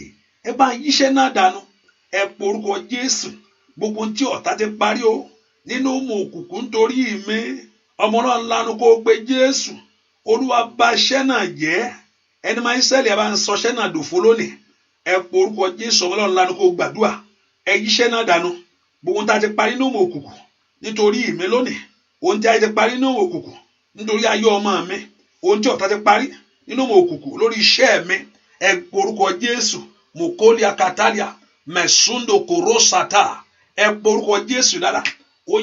Ẹ bá yíṣẹ́ náà dànù. Ẹ porúkọ Jésù. Gbogbo tí ọ̀tá ti parí o nínú ìmọ̀ òkùnkùn nítorí mi, ọmọ náà lanu kó pe Jésù. Olúwa bà iṣẹ́ náà jẹ́. Ẹni máa ń ṣẹlẹ̀ bá ń sọ iṣẹ́ náà dòfo lónìí. Ẹ porúkọ Jésù, ọmọ náà lanu kó gbàdúrà. Ẹ yíṣẹ́ náà dànù. Gbogbo tá ti parí nínú ìmọ̀ òkùnkùn nítorí mi lónìí. Ohun tí a ti parí nínú ìmọ̀ òkùnkùn nítorí ayé ọmọ mi. Ohun tí ọ̀tá ti parí nínú ìmọ̀ òkùnkùn lórí iṣẹ́ mi. Ẹ porúkọ Jésù. Mokoli akatalia mesundo korosata. Ẹ porúkọ Jésù dáadáa. Ó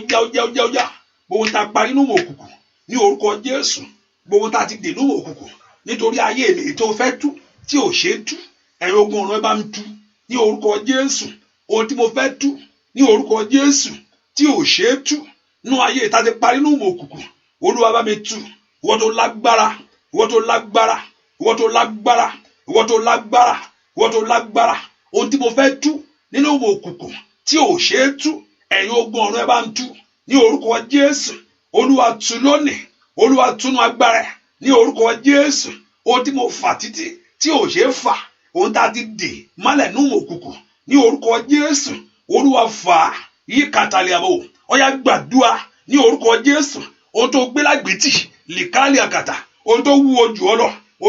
yá. Gbogbo tá parí nínú ìmọ̀ òkùnkùn ní orúkọ Jésù. Gbogbo tá ti dè nínú ìmọ̀ òkùnkùn nítorí ayé mi tó fẹ́ tú tí ò ṣe tú. Ẹ̀yin ogun ọ̀run ẹ bá mi tú ní orúkọ Jésù. Ohun tí mo fẹ́ tú ní orúkọ Jésù tí ò ṣe tú nínú ayé tá ti parí nínú ìmọ̀ òkùnkùn. Olúwa bá mi tú. Ìwọ tó lágbára, ìwọ tó lágbára, ìwọ tó lágbára, ìwọ tó lágbára, ìwọ tó lágbára. Ohun tí mo fẹ́ tú nínú ìmọ̀ òkùnkùn tí ò ṣe é tú, ẹ̀yin ogun ọ̀run ẹ bá ń tú ní orúkọ Jésù. Olúwa tú lónìí, Olúwa túnú agbára ní orúkọ Jésù. Ohun tí mo fà títí tí ò ṣe é fà, ohun tá a ti dè mọ́lẹ̀ nínú òkùnkùn ní orúkọ Jésù, Olúwa fà á yí kàtàlẹ̀ àbò. Ọ̀yá gbàdúrà ní orúkọ Jésù. Ohun tó gbé lágbètì lìkálì àkàtà, ohun tó wúwo jù ọ́ lọ, ó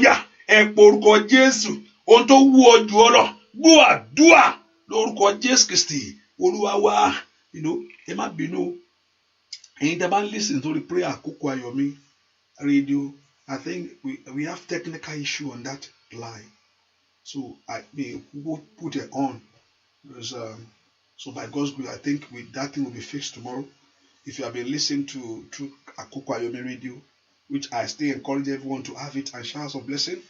yá ẹ pé orúkọ Jésù. Ohun tó wúwo jù ọ́ lọ, gbọ́ àdúrà lórúkọ Jésù Kristi Olúwa wa. Ẹ má bínú ẹ̀yin tẹ́ bá ń listen to the prayer Àkókò Ayọ̀mí radio. I think we have technical issue on that line, so I will put it on. So by God's grace, I think that thing will be fixed tomorrow. If you have been listening to Àkókò Ayọ̀mí radio, which I still encourage everyone to have it and showers of blessing.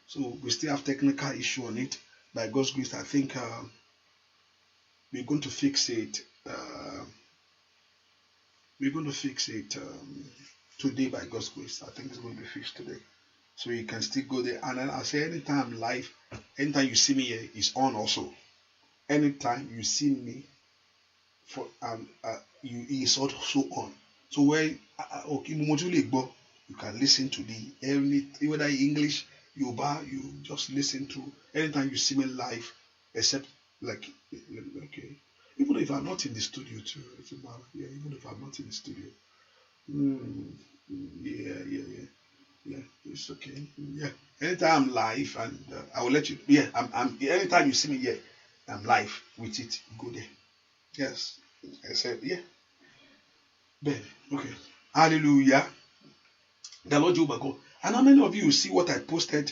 So we still have technical issue on it. By God's grace, I think we're going to fix it. We're going to fix it today by God's grace. I think it's going to be fixed today. So you can still go there. And then I say anytime live, anytime you see me here, it's on also. Anytime you see me, it's also on. So when you can listen to whether English, Yoruba, you just listen to anytime you see me live, except even if I'm not in the studio too. Even if I'm not in the studio. Yeah, it's okay. Yeah, anytime I'm live, and I will let you. Yeah, I'm. Anytime you see me here, I'm live with it. Go there. Yes, I said yeah. Ben, okay. Hallelujah. The Lord Jehovah God. And how many of you see what I posted?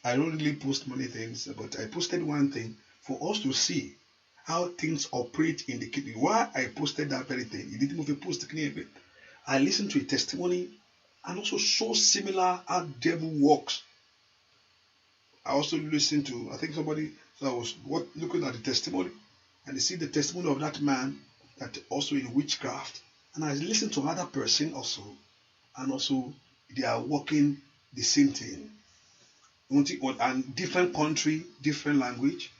I don't really post many things, but I posted one thing for us to see how things operate in the kingdom. Why I posted that very thing? You didn't move a post. I listened to a testimony and also so similar how devil works. I also listened to, I think somebody, so I was looking at the testimony, and they see the testimony of that man that also in witchcraft. And I listened to another person also, and also they are working the same thing. And different country, different language,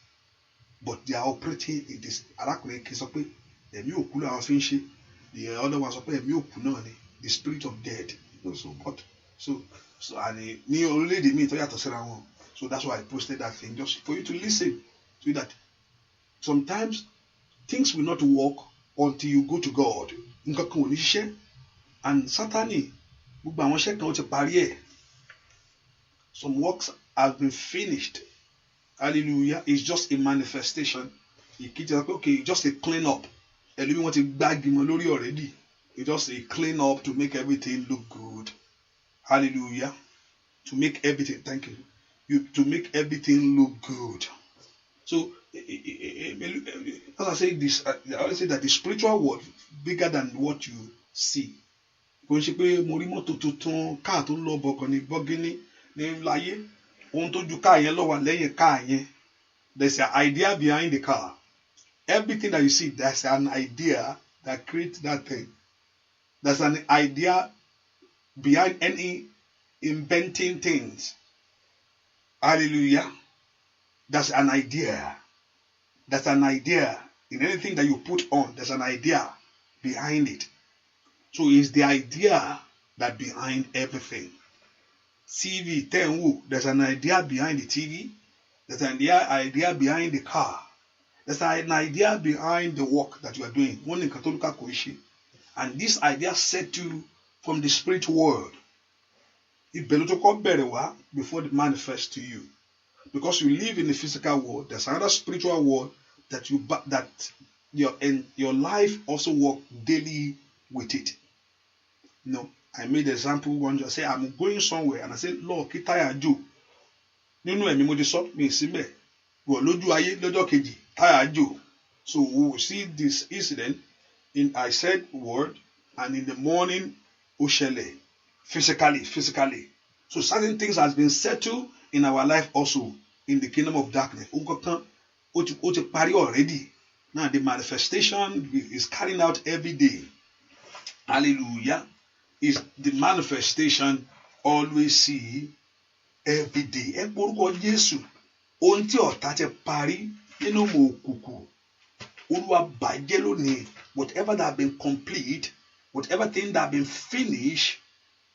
but they are operating in this. The other ones the spirit of death. So that's why I posted that thing, just for you to listen to that. Sometimes things will not work until you go to God. And Satan, some works have been finished. Hallelujah. It's just a manifestation. Okay, just a clean up. And you want to bag him already. It's just a clean up to make everything look good. Hallelujah. To make everything, thank you. To make everything look good. So, as I say this, I always say that the spiritual world bigger than what you see. There's an idea behind the car. Everything that you see, there's an idea that creates that thing. There's an idea behind any inventing things. Hallelujah. That's an idea. That's an idea. In anything that you put on, there's an idea behind it. So it's the idea that behind everything. TV, there's an idea behind the TV. There's an idea behind the car. There's an idea behind the work that you are doing. And this idea set you from the spiritual world. Before it manifests to you. Because you live in the physical world, there's another spiritual world that your life also work daily with it. I made an example one day. I say I'm going somewhere and I say, Lord, kitaya jo. So we will see this incident in I said word, and in the morning ushele. Physically. So certain things has been settled in our life also in the kingdom of darkness. Already. Now the manifestation is carrying out every day. Hallelujah. Is the manifestation always see every day. Olúwa bàjẹ́ lónìí. Whatever that have been complete, whatever thing that have been finished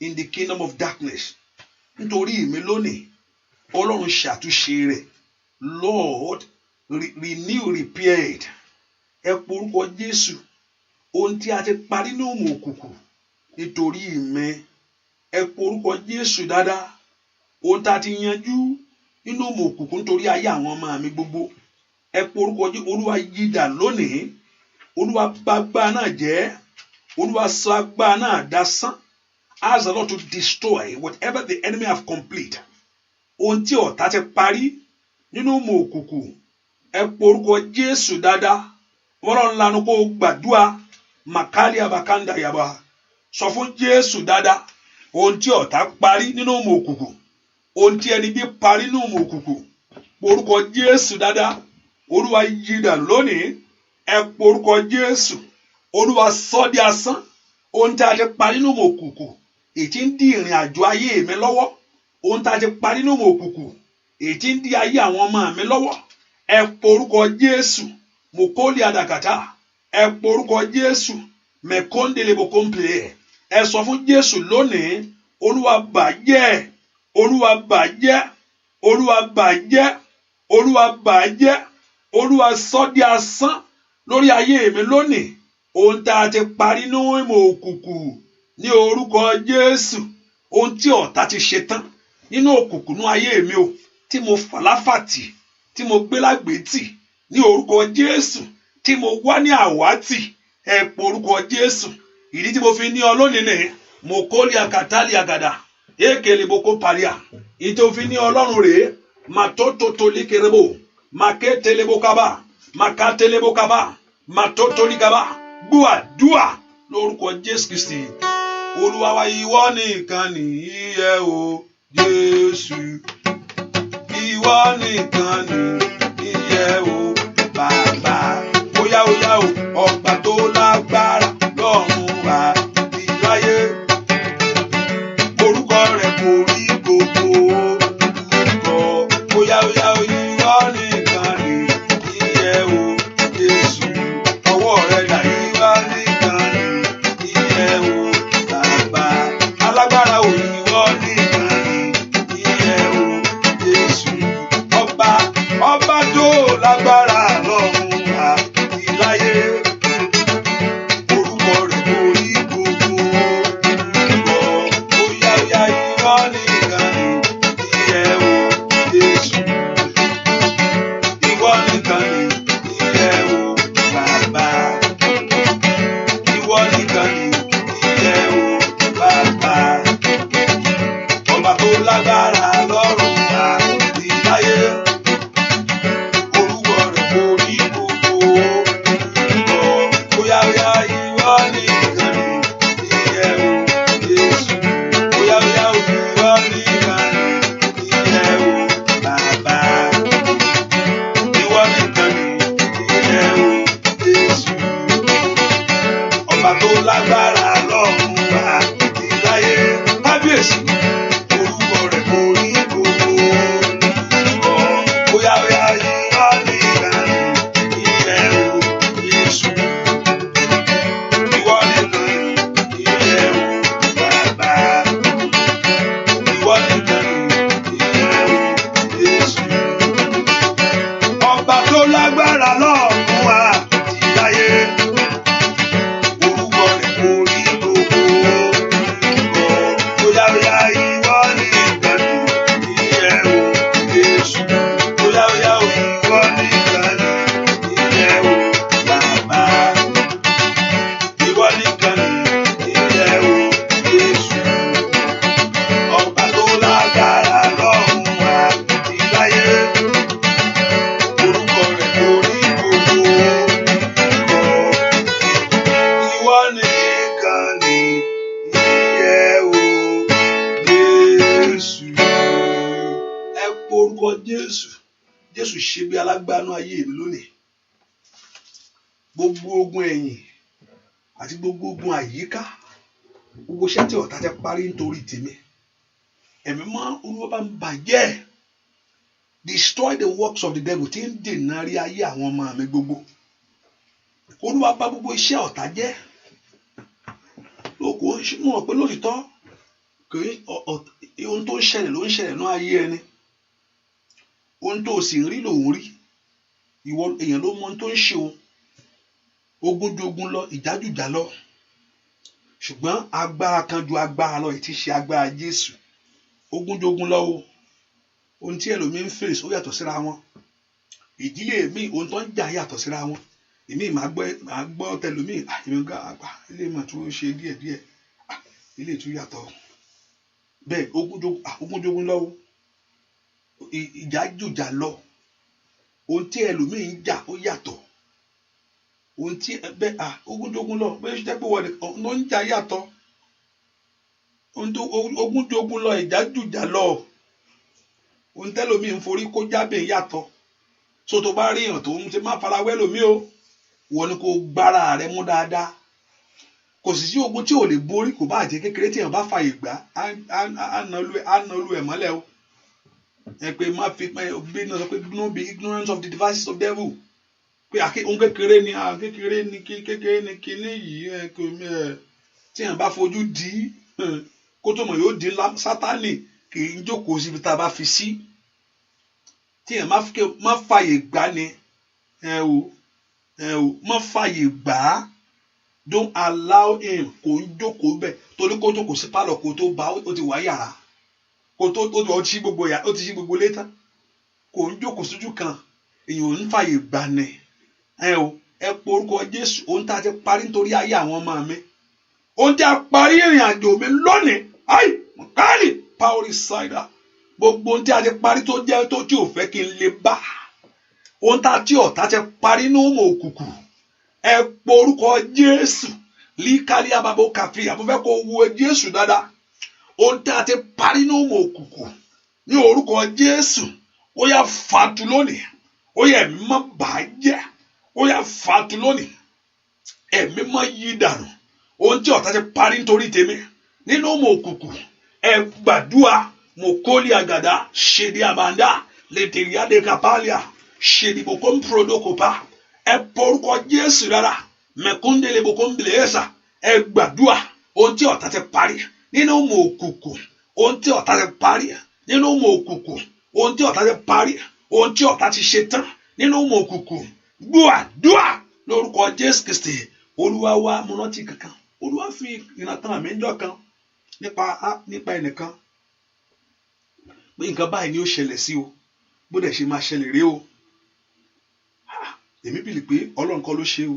in the kingdom of darkness. Nítorí mi lónìí, Ọlọ́run ṣàtúnṣe rẹ̀. Lord, renew, repaired. Ẹ porúkọ Jésù. Ohun tí a ti parí ní òmù òkùnkùn. Nítorí mi, ẹ porúkọ Jésù dáadáa. Ohun tá a ti yanjú nínú òmù òkùnkùn nítorí ayé àwọn ọmọ mi gbogbo. Ẹ porúkọ Jésù. Olúwa yí dà lónìí. Olúwa bà agbára náà jẹ́. Olúwa sọ agbára náà dasán. Ask the Lord to destroy whatever the enemy have complete. Ohun tí ọ̀tá ti parí nínú òmù òkùnkùn. Ẹ porúkọ Jésù dáadáa. Ọlọ́run lanu kó gbàdúrà. Makali abakanda yaba. Sọ fún Jésù dáadáa. Ohun tí ọ̀tá parí nínú òmù òkùnkùn. Ohun tí ẹni bí parí nínú òmù òkùnkùn. Porúkọ Jésù dáadáa. Olúwa yí dà lónìí. Ẹ porúkọ Jésù. Olúwa sọ di asán. Ohun tí a ti parí nínú òmù òkùnkùn. Èyí tí ń dí ìrìn àjò ayé mi lọ́wọ́. Ohun tí a ti parí nínú òmù òkùnkùn. Èyí tí ń dí ayé àwọn ọmọ mi lọ́wọ́. Ẹ porúkọ Jésù. Mokoli adakata. Ẹ porúkọ Jésù. Mekondele bokomple. Ẹ sọ fún Jésù lónìí. Olúwa bàjẹ́. Olúwa bàjẹ́. Olúwa bàjẹ́. Olúwa bàjẹ́. Olúwa sọ di asán lórí ayé mi lónìí. Ohun tí a ti parí nínú ìmọ̀ òkùnkùn ní orúkọ Jésù. Ohun tí ọ̀tá ti ṣe tán nínú òkùnkùn ní ayé mi o. Tí mo fàláfàtì. Tí mo gbé lágbètì. Ní orúkọ Jésù. Tí mo wá ní àwátì. Ẹ porúkọ Jésù. Ìdí tí mo fi ní ọ lónìí ni mo kólé akatali agada. Ekele boko paria. Ìdí tí mo fi ní Ọlọ́run rèé. Matoto likerebo. Maketele bokaba. Makatele bokaba. Matoto ligaba. Gbúàdúà lórúkọ Jésù Kristi. Olúwa wa ìwọ nìkan nìyẹ o Jésù. Ìwọ nìkan nìyẹ o Bàbá. Óyá o ọba tó lágbára lọ́run àti láyé. Orúkọ rẹ̀ kò rí gbogbo orúkọ. Óyá ìwọ nìkan nìyẹ o Jésù. Ọwọ́ rẹ̀ dà ìwọ nìkan nìyẹ o Bàbá. Alágbára ò ìwọ nìkan nìyẹ o Jésù. Ọba tó lágbára lọ́run àti láyé. Orúkọ rẹ̀ kò rí gbogbo orúkọ. Óyá ìwọ nìkan nìyẹ o Jésù. Ìwọ nìkan nìyẹ o Bàbá. Ìwọ nìkan nìyẹ o Bàbá. Ọba tó lágbára lọ́run àti láyé. Orúkọ rẹ̀ kò rí gbogbo orúkọ. Óyá ìwọ nìkan nìyẹ o Jésù. Óyá ìwọ nìkan nìyẹ o Bàbá. Ìwọ nìkan nìyẹ o Jésù. Ọba tó lágbára lọ́run àti láyé. Kábíyèsí. Orúkọ rẹ̀ kò rí gbogbo orúkọ. Óyá ìwọ nìkan nìyẹ o Jésù. Ìwọ nìkan nìyẹ o Bàbá. Ìwọ nìkan nìyẹ o Jésù. Ọba tó lágbára lọ́run àti láyé. Orúkọ rẹ̀ kò rí gbogbo orúkọ. Óyá ìwọ nìkan nìyẹ o Jésù. Óyá ìwọ nìkan nìyẹ o Bàbá. Ìwọ nìkan nìyẹ o Jésù. Ọba tó lágbára lọ́run àti láyé. Orúkọ rẹ̀ kò rí gbogbo orúkọ. Ìwọ nìkan nìyẹ o Jésù. Ẹ porúkọ Jésù. Jésù ṣe bí alágbánú ayé mi lónìí. Gbogbo ogun ẹ̀yìn àti gbogbo ogun àyíká. Gbogbo iṣẹ́ tí ọ̀tá ti parí nítorí tèmi. Ẹ̀mí mọ́ Olúwa bá ń bàjẹ́. Destroy the works of the devil tí ń dènà rí ayé àwọn ọmọ mi gbogbo. Olúwa bà gbogbo iṣẹ́ ọ̀tá jẹ́. Lóko mọ̀ pé lóòtítọ́ ohun tó ń ṣẹlẹ̀ ló ń ṣẹlẹ̀ ní ayé ẹni. Ohun tó sì ń rí lòun rí. Ìwọ èèyàn ló mọ ohun tó ń ṣe o. Ogun ju ogun lọ, ìjà ju ìjà lọ. Ṣùgbọ́n agbára kan ju agbára lọ, tí ṣe agbára Jésù. Ogun ju ogun lọ o. Ohun tí ẹlòmíín fèsì ó yàtọ̀ síra wọn. Ìdílé mi ohun tó ń jà yàtọ̀ síra wọn. Èmi máa gbọ́ tẹlòmíì, ìmọ̀gá àgbà ilé ìmọ̀ tó ń ṣe díẹ̀díẹ̀, ilé ìtú yàtọ̀. Bẹ́ẹ̀ ogun ju ogun lọ o. Ìjà ju ìjà lọ. Ohun tí ẹlòmíín ń jà ó yàtọ̀. Ohun tí ogun ju ogun lọ, bẹ́ẹ̀ ṣe jẹ́ pé wọ́n ló ń jà yàtọ̀. Ogun ju ogun lọ, ìjà ju ìjà lọ. Ohun tẹ́lòmíín ń forí kó jábẹ̀ yàtọ̀. So tó bá rí èèyàn tó ń ṣe máa fara wẹ́ lómi o, wọ́n ní kó gbára rẹ mú dáadáa. Kò sì sí ogun tí ò lè borí, kò bá jẹ́ kékeré tí èèyàn bá fàyè gbà á na olú ẹ̀ mọ́lẹ̀ o. Ẹ pé má fi bí náà sọ pé no be ignorant of the devices of devil. Pé ohun kékeré ni kékeré ni kíní yìí tí èèyàn bá fojú di kó tó mọ̀ yóò di Sátánì kì í jókòó síbi tá a bá fi sí. Tí èèyàn má fàyè gbà ni má fàyè gbà á. Don't allow him kò ń jókòó bẹ́ẹ̀ torí kó jókòó sí pálọ̀ kó tó bá ó ti wá yàrá kó tó ó ti ṣí gbogbo létà kò ń jókòó sójú kan èèyàn ò ń fàyè gbà ni. Ẹ porúkọ Jésù ohun tá a ti parí nítorí ayé àwọn ọmọ mi, ohun tí a parí ìrìn àjò mi lónìí káàlì power side gbogbo ohun tí a ti parí tó jẹ́ tó tí ò fẹ́ kí n lè bá ohun tá a tí ọ̀tá ti parí ní òmò òkùnkùn. Ẹ porúkọ Jésù líkàlí àbábọ̀ kàfí àbúfẹ́ kó wo Jésù dáadáa. Ohun tí a ti parí ní òmò òkùnkùn ní orúkọ Jésù ó yá fàtú lónìí. Ó yá ẹ̀mí má bàjẹ́. Ó yá fàtú lónìí. Ẹ̀mí má yí dànù. Ohun tí ọ̀tá ti parí nítorí tèmi nínú òmò òkùnkùn. Ẹ gbàdúrà mokoli àgàdá ṣèdí àbàndá lètèríàdé kàpálíà ṣèdí bòkó ń prodókòpá. Ẹ porúkọ Jésù rárá mẹkúndélé bòkó ń bìlẹ̀ ẹ̀sà. Ẹ gbàdúrà ohun tí ọ̀tá ti parí nínú òmò òkùnkùn. Ohun tí ọ̀tá ti parí nínú òmò òkùnkùn. Ohun tí ọ̀tá ti parí ohun tí ọ̀tá ti ṣe tán nínú òmò òkùnkùn. Gbàdúrà lórúkọ Jésù Kristi Olúwa wa. Mo rántí kankan Olúwa fi ìrántán àmì ńjọ́ kan nípa ẹnìkan pé nǹkan báyìí ni ó ṣẹlẹ̀ sí o, bó dẹ̀ ṣe máa ṣẹlẹ̀ rí o. Èmi bìlì pé Ọlọ́run kọ́ ló ṣe o,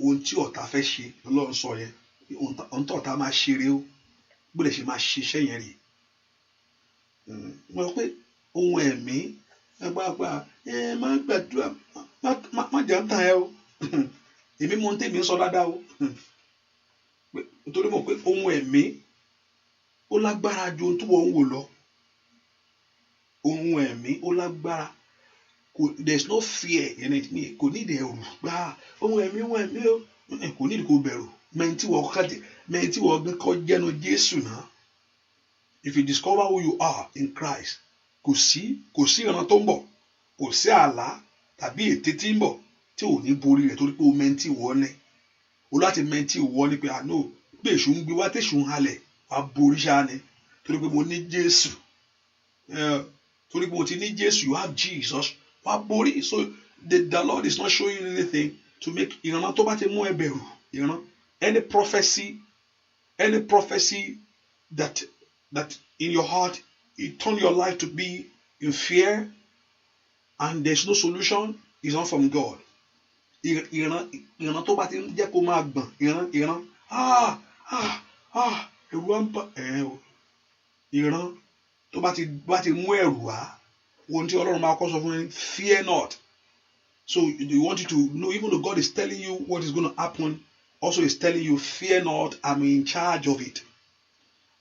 ohun tí ọ̀tá fẹ́ ṣe Ọlọ́run sọ yẹn, ohun tí ọ̀tá máa ṣe rí o, bó dẹ̀ ṣe máa ṣiṣẹ́ yẹn rí. Mo rò pé ohun ẹ̀mí gbàgbà má gbàdúrà má jà ń tàn ẹ́ o. Èmi mọ ohun tèmi ń sọ dáadáa o. Nítorí mo pé ohun ẹ̀mí ó lágbára ju ohun tí wọ́n ń wò lọ. Ohun ẹ̀mí ó lágbára. There is no fear in it. Kò ní ìdí ẹ̀rù gbà ohun ẹ̀mí o. Kò ní ìdí kò bẹ̀rù. Mẹ́rin tí wọ́n kọ́ jẹ́nu Jésù náà. If you discover who you are in Christ, kò sí ìran tó ń bọ̀, kò sí àlá tàbí ète tí ń bọ̀ tí ò ní borí rẹ̀ torí pé o mẹ́ntì wọ́ ni. O láti mẹ́ntì wọ́ ni pé àná pé èṣù ń gbé wá tẹ̀sù ń halẹ̀ wá borí ṣáá ni torí pé mo ní Jésù. Torí pé mo ti ní Jésù, you have Jesus. Wá borí. So the Lord is not showing you anything to make ìran tó bá ti mú ẹ bẹ̀rù ìran. Any prophecy that in your heart it turn your life to be in fear and there's no solution is not from God. Ìran tó bá ti ń jẹ́ kó máa gbọ̀n ìran ẹ̀rù wá ń bà ìran tó bá ti mú ẹ̀rù wá ohun tí Ọlọ́run máa kọ́ sọ fún yín, fear not. So they want you to know, even though God is telling you what is going to happen, also is telling you, fear not, I'm in charge of it.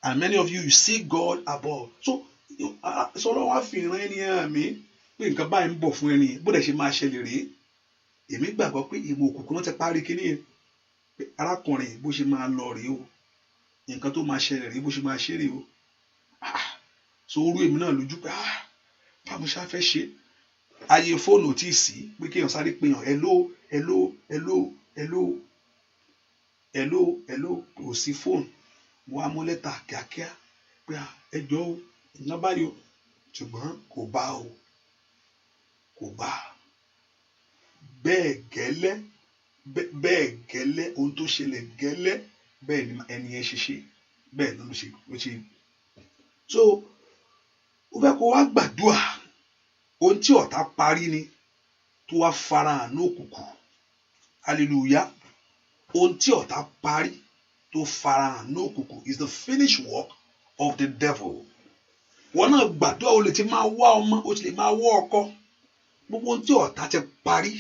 And many of you see God above. So Ọlọ́run wá fi ìran ẹni àmì pé nǹkan báyìí ń bọ̀ fún ẹni bó dẹ̀ ṣe máa ṣẹlẹ̀ rèé. Èmi gbàgbọ́ pé ìmọ̀ òkùnkùn náà ti parí kíní yẹn pé arákùnrin bó ṣe máa lọ rèé o, nǹkan tó máa ṣẹlẹ̀ rèé bó ṣe máa ṣe rèé o. So orú èmi náà lójú pé báwo ṣá fẹ́ ṣe ayé fóònù tí ì sí pé kéèyàn sáré pé yàn hello hello kò sí fóònù wọ́n á mú lẹ́tà kíákíá pé ẹjọ́ o iná báyìí o ṣùgbọ́n kò bá bẹ́ẹ̀ gẹ́lẹ́ ohun tó ṣẹlẹ̀ gẹ́lẹ́ bẹ́ẹ̀ ni ẹni yẹn ṣe ṣe bẹ́ẹ̀ ló ṣe so ó fẹ́ kó wá gbàdúrà ohun tí ọ̀tá parí ni tó wá farahàn ní òkùnkùn hallelujah ohun tí ọ̀tá parí tó farahàn ní òkùnkùn is the finished work of the devil. Wọ́n náà gbàdúrà o lè ti máa wá ọmọ o ti lè máa wá ọkọ gbogbo ohun tí ọ̀tá ti parí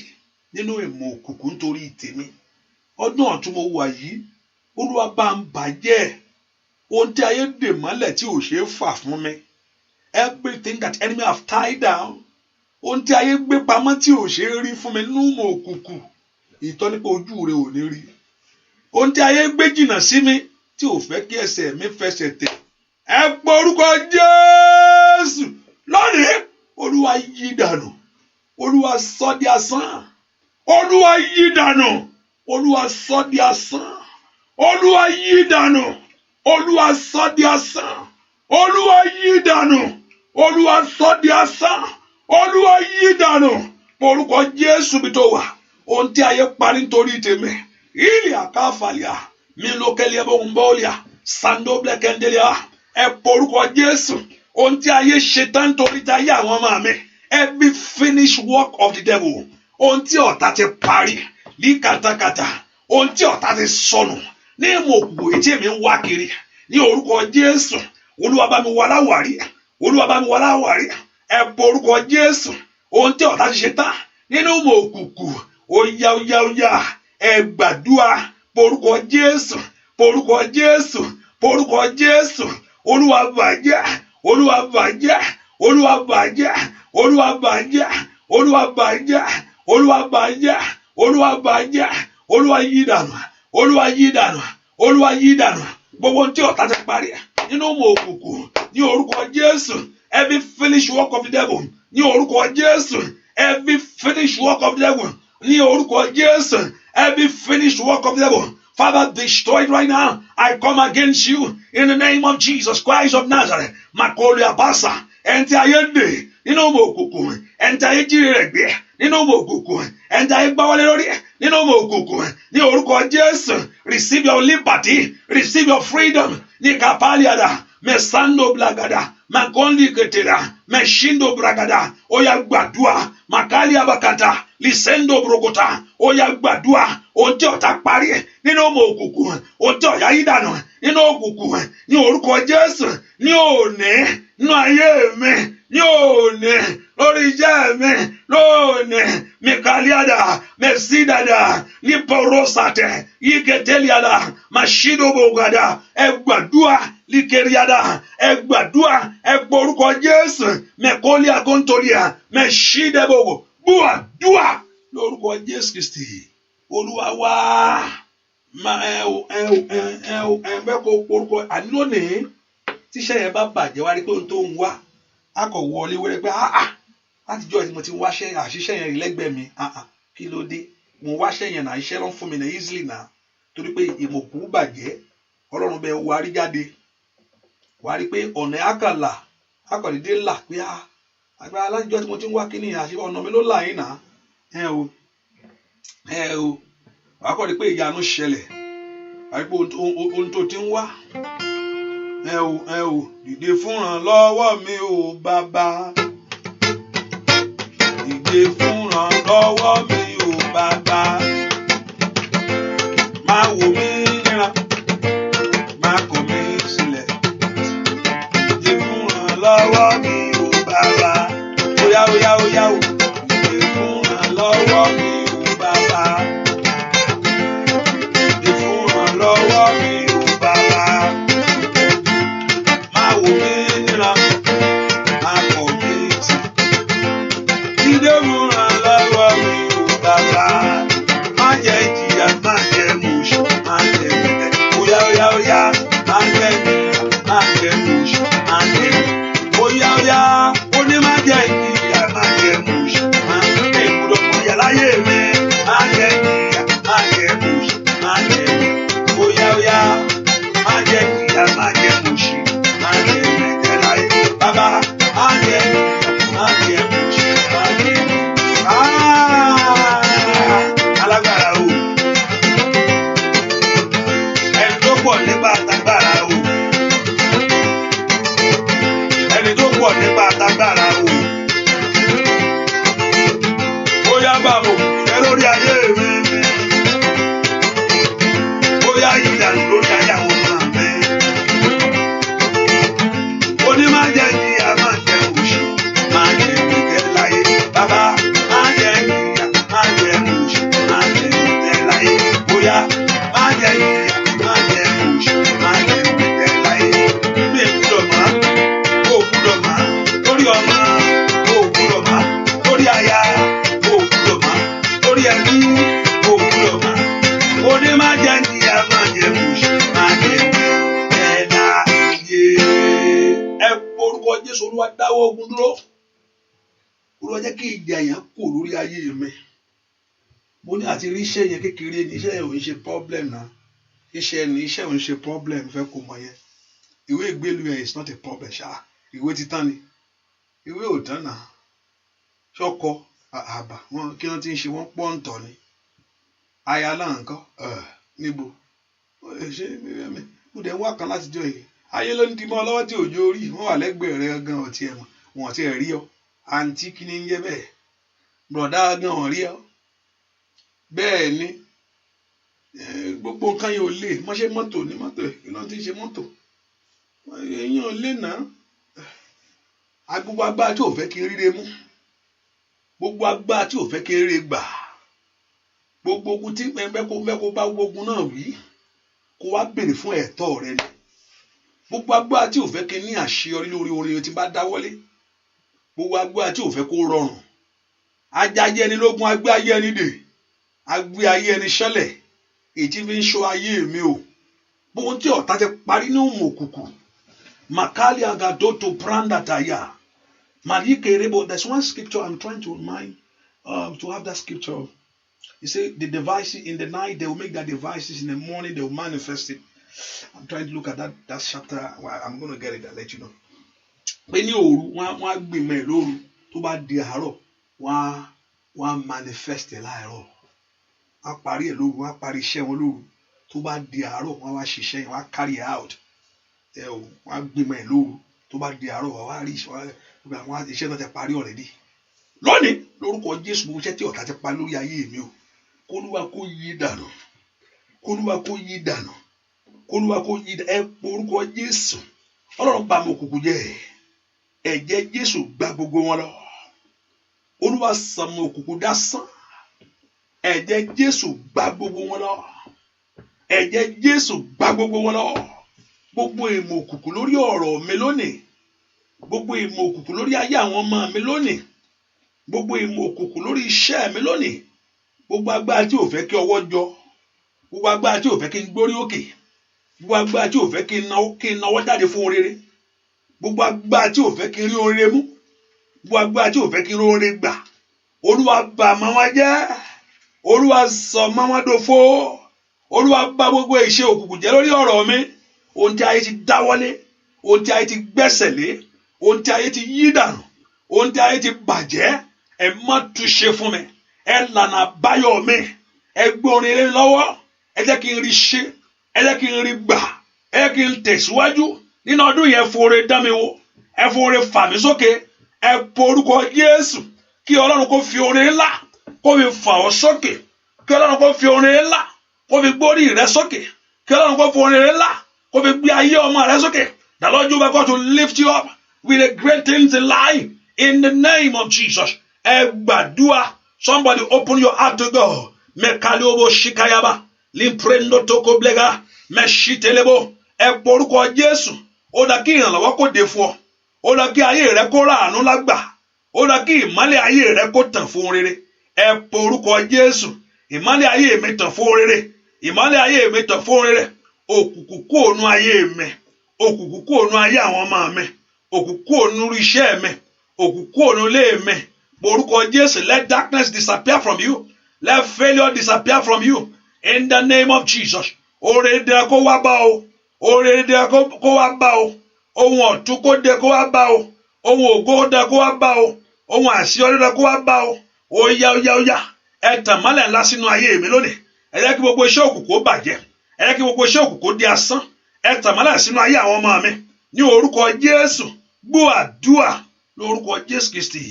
nínú ìmọ̀ òkùnkùn nítorí tèmi ọdún ọ̀tún mo wà yìí Olúwa bá ń bàjẹ́ ohun tí ayé dè mọ́lẹ̀ tí ò ṣe é fà fún mi everything that enemy have tied down ohun tí ayé gbé pamọ́ tí ò ṣe é rí fún mi nínú ìmọ̀ òkùnkùn ìtọ́ nípa ojú rẹ ò ní rí ohun tí ayé gbé jìnnà sí mi tí ò fẹ́ kí ẹsẹ̀ mi fẹsẹ̀ tẹ̀ ẹ pọ orúkọ Jésù lónìí Olúwa yí dànù Olúwa sọ di asán Olúwa yí dànù Olúwa sọ di asán Olúwa yí dànù Olúwa sọ di asán Olúwa yí dànù Olúwa sọ di asán Olúwa yí dànù orúkọ Jésù bí tó wà ohun tí ayé parí nítorí tèmi ilé àkáfàlíà mi lókèlè bó ń bọ́ọ̀lìà sando blẹkẹndẹlẹ́à ẹ porúkọ Jésù ohun tí ayé ṣe tán nítorí táyé àwọn ọmọ mi every finished work of the devil ohun tí ọ̀tá ti parí ní kàtàkàtà ohun tí ọ̀tá ti sọnù ní ìmọ̀ òkùnkùn ètí èmi ń wá kiri ní orúkọ Jésù Olúwa bá mi wá láwàrí Olúwa bá mi wá láwàrí ẹ porúkọ Jésù ohun tí ọ̀tá ti ṣe tán nínú ìmọ̀ òkùnkùn óyá ẹ gbàdúrà porúkọ Jésù porúkọ Jésù porúkọ Jésù Olúwa bàjẹ́ Olúwa bàjẹ́ Olúwa bàjẹ́ Olúwa bàjẹ́ Olúwa bàjẹ́ Olúwa bàjẹ́ Olúwa bàjẹ́ Olúwa yí dànù Olúwa yí dànù Olúwa yí dànù gbogbo tí ọ̀tá ti parí nínú ìmọ̀ òkùnkùn ní orúkọ Jésù every finished work of the devil ní orúkọ Jésù every finished work of the devil ní orúkọ Jésù every finished work of the devil Father, destroy it right now. I come against you in the name of Jesus Christ of Nazareth. Makoli abasa, enti ayende, nínú òkùnkùn, enti ayé jíire rẹ̀ gbé, nínú òkùnkùn, enti ayé gbáwọlé lórí, nínú òkùnkùn, ní orúkọ Jésù, receive your liberty, receive your freedom, ní kapaliada, mesando blagada, makondi ketera, meshindo bragada, oya gbàdúrà, makali abakata, lisendo brogota, oya gbàdúrà, ohun tí ọ̀tá parí nínú ọmọ òkùnkùn ohun tí ọ̀yá yí dànù nínú òkùnkùn ní orúkọ Jésù ní òní nínú ayé mi ní òní lórí iṣẹ́ mi lónìí mikaliada mesidada ní porosate yiketeliada mashidobogada ẹ gbàdúrà likeriada ẹ gbàdúrà ẹ pọ orúkọ Jésù mẹkọlíà kọńtòlíà mẹṣídẹbọwọ gbúàdúà lórúkọ Jésù Kristi Olúwa wá bẹ́ẹ̀ kó porúkọ ànílónìí tíṣẹ́ yẹn bá bàjẹ́ wá rí pé ohun tó ń wá a kò wọlé wẹ́rẹ́ pé látijọ́ tí mo ti wáṣẹ́ àṣìṣe yẹn rí lẹ́gbẹ̀ẹ́ mi kí ló dé mo wáṣẹ́ yẹn náà iṣẹ́ ló ń fún mi náà easily náà torí pé ìmọ̀kù bàjẹ́ Ọlọ́run bẹ́ẹ̀ wá rí jáde wá rí pé ọ̀nà àkàlà akọ̀dédé là pé agbára látijọ́ tí mo ti ń wá kíní àṣìṣe ọ̀nà mi ló là yín náà wàá kọ́ ni pé ìyanu ṣẹlẹ̀ wàá rí pé ohun tó ti ń wá dìde fúnra lọ́wọ́ mi ò bàbá dìde fúnra lọ́wọ́ mi ò bàbá máa wò mí níran máa kọ̀ mí sílẹ̀ dìde fúnra lọ́wọ́ mi ò bàbá óyá o dìde fúnra lọ́wọ́ mi ò bàbá. Lọ́wọ́ mi ò bàbá máa wò mí níran máa kọ̀ mí tì dídé múra lọ́wọ́ mi ò bàbá má jẹ́ ìjìyà má jẹ́ mọ̀ṣọ́ má Jésù Olúwa dáwọ́ ogun dúró. Olúwa jẹ́ kí ìjà yẹn kò lórí ayé mi. Mo ní àti rí iṣẹ́ yẹn kékeré ní iṣẹ́ yẹn ò ń ṣe problem náà. Iṣẹ́ ò ń ṣe problem fẹ́ kó mọ yẹn. Ìwé ìgbélú yẹn is not a problem ṣá. Ìwé ti tán ni. Ìwé ò tán náà. Ṣọ́kọ àbà wọn kí wọ́n ti ń ṣe wọ́n pọ́ ń tọ̀ ni. Aya náà nǹkan níbo. Mo dẹ̀ ń wá kan láti jọ yìí. Ayé ló ń di mọ́ ọ lọ́wọ́ tí òjò rí. Wọ́n wà lẹ́gbẹ̀ẹ́ rẹ gan ọ̀tí ẹ̀ mọ̀. Wọ́n ti ẹ̀ rí ọ. Àǹtí kí ni ń jẹ́ bẹ́ẹ̀? Bùrọ̀dá gan ọ̀ rí ọ. Bẹ́ẹ̀ ni gbogbo nǹkan yẹn ò lè mọ́ṣẹ́ mọ́tò ní mọ́tò kí ló ti ṣe mọ́tò. Èèyàn ò lè ná. Gbogbo agbára tí ò fẹ́ kí n ríre mú. Gbogbo agbára tí ò fẹ́ kí n ríre gbà. Gbogbo ogun tí pẹ́ńpẹ́ kó fẹ́ kó bá gbógun náà wí. Kó wá béèrè fún ẹ̀tọ́ rẹ ni. Gbogbo agbára tí ò fẹ́ kí n ní àṣeyọrí lórí orin tí bá dáwọ́lé. Gbogbo agbára tí ò fẹ́ kó rọrùn. Ajayé ẹni lógun agbé ayé ẹni dè. Agbé ayé ẹni ṣẹlẹ̀. Èyí tí fi ń ṣọ́ ayé mi o. Gbogbo tí ọ̀tá ti parí ní òmò òkùnkùn. Makali agadoto brandataya. Malikerebo. There's one scripture I'm trying to remind to have that scripture. He said the devices in the night they will make their devices, in the morning they will manifest it. I'm trying to look at that chapter. I'm going to get it. I'll let you know. Pé ní òru wọ́n á gbìmọ̀ ẹ̀ lóru tó bá di àárọ̀ wọ́n á manifest ẹ̀ láàárọ̀. Wọ́n á parí ẹ̀ lóru, wọ́n á parí iṣẹ́ wọn lóru tó bá di àárọ̀ wọ́n á wá ṣiṣẹ́ yẹn, wọ́n á carry out. Wọ́n á gbìmọ̀ ẹ̀ lóru tó bá di àárọ̀ wọ́n á rí iṣẹ́ náà ti parí already. Lónìí lórúkọ Jésù gbogbo iṣẹ́ tí ọ̀tá ti parí lórí ayé mi o. Kólúwa kó yí dànù. Kólúwa kó yí dànù. Kólúwa kó yí dànù. Ẹ porúkọ Jésù. Ọlọ́run pa àwọn òkùnkùn jẹ́. Ẹ̀jẹ̀ Jésù gbá gbogbo wọn lọ. Olúwa sàn mọ́ òkùnkùn dásán. Ẹ̀jẹ̀ Jésù gbá gbogbo wọn lọ. Ẹ̀jẹ̀ Jésù gbá gbogbo wọn lọ. Gbogbo ìmọ̀ òkùnkùn lórí ọ̀rọ̀ mi lónìí. Gbogbo ìmọ̀ òkùnkùn lórí ayé àwọn ọmọ mi lónìí. Gbogbo ìmọ̀ òkùnkùn lórí iṣẹ́ mi lónìí. Gbogbo agbára tí ò fẹ́ kí ọwọ́ jọ. Gbogbo agbára tí ò fẹ́ kí n gbórí òkè. Gbogbo agbára tí ò fẹ́ kí n náwó jáde fún rere. Gbogbo agbára tí ò fẹ́ kí n rí oore mú. Gbogbo agbára tí ò fẹ́ kí n rí oore gbà. Olúwa bà máa jẹ́. Olúwa sọ máa dòfo. Olúwa bà gbogbo ìṣe òkùnkùn jẹ́ lórí ọ̀rọ̀ mi. Ohun tí ayé ti dáwọ́lé. Ohun tí ayé ti gbẹ́sẹ̀ lé. Ohun tí ayé ti yí dànù. Ohun tí ayé ti bàjẹ́. Ẹ má túṣe fún mi. Ẹ lànà àbáyọ mi. Ẹ gbé orin rere lọ́wọ́. Ẹ jẹ́ kí n rí ṣe. Ẹ jẹ́ kí n rí gbà. Ẹ jẹ́ kí n tẹ̀síwájú. Nínú ọdún yẹn fòrè dán mi wò. Ẹ fòrè fà mí sókè. Ẹ porúkọ Jésù. Kí Ọlọ́run kó fi orin ńlá kó fi fà ọ́ sókè. Kí Ọlọ́run kó fi orin ńlá kó fi gbórí rẹ sókè. Kí Ọlọ́run kó fi orin ńlá kó fi gbé ayé ọmọ rẹ sókè. The Lord Jehovah God to lift you up with the great things in life in the name of Jesus. Ẹ gbàdúrà. Somebody open your heart to God. Mekaliobo shikayaba. Limprendo toko blega. Meshitelebo. Ẹ porúkọ Jésù. Ó dá kí ìrànlọ́wọ́ kó dé fún ọ. Ó dá kí ayé rẹ kó ráàánú lágbà. Ó dá kí ìmọ́lẹ̀ ayé rẹ kó tàn fún rere. Ẹ porúkọ Jésù. Ìmọ́lẹ̀ ayé mi tàn fún rere. Ìmọ́lẹ̀ ayé mi tàn fún rere. Òkùnkùn kúrò nínú ayé mi. Òkùnkùn kúrò nínú ayé àwọn ọmọ mi. Òkùnkùn kúrò nínú iṣẹ́ mi. Òkùnkùn kúrò nínú ilé mi. Porúkọ Jésù, let darkness disappear from you. Let failure disappear from you. In the name of Jesus. Oore dẹ kó wá bá o. Oore dẹ kó wá bá o. Ohun ọ̀tun kó dẹ kó wá bá o. Ohun ògo dẹ kó wá bá o. Ohun àṣeyọrí dẹ kó wá bá o. Óyá. Ẹ tàn mọ́lẹ̀ ńlá sínú ayé mi lónìí. Ẹ jẹ́ kí gbogbo iṣẹ́ òkùnkùn ó bàjẹ́. Ẹ jẹ́ kí gbogbo iṣẹ́ òkùnkùn ó di asán. Ẹ tàn mọ́lẹ̀ sínú ayé àwọn ọmọ mi. Ní orúkọ Jésù. Gbọ́ àdúrà lórúkọ Jésù Kristi.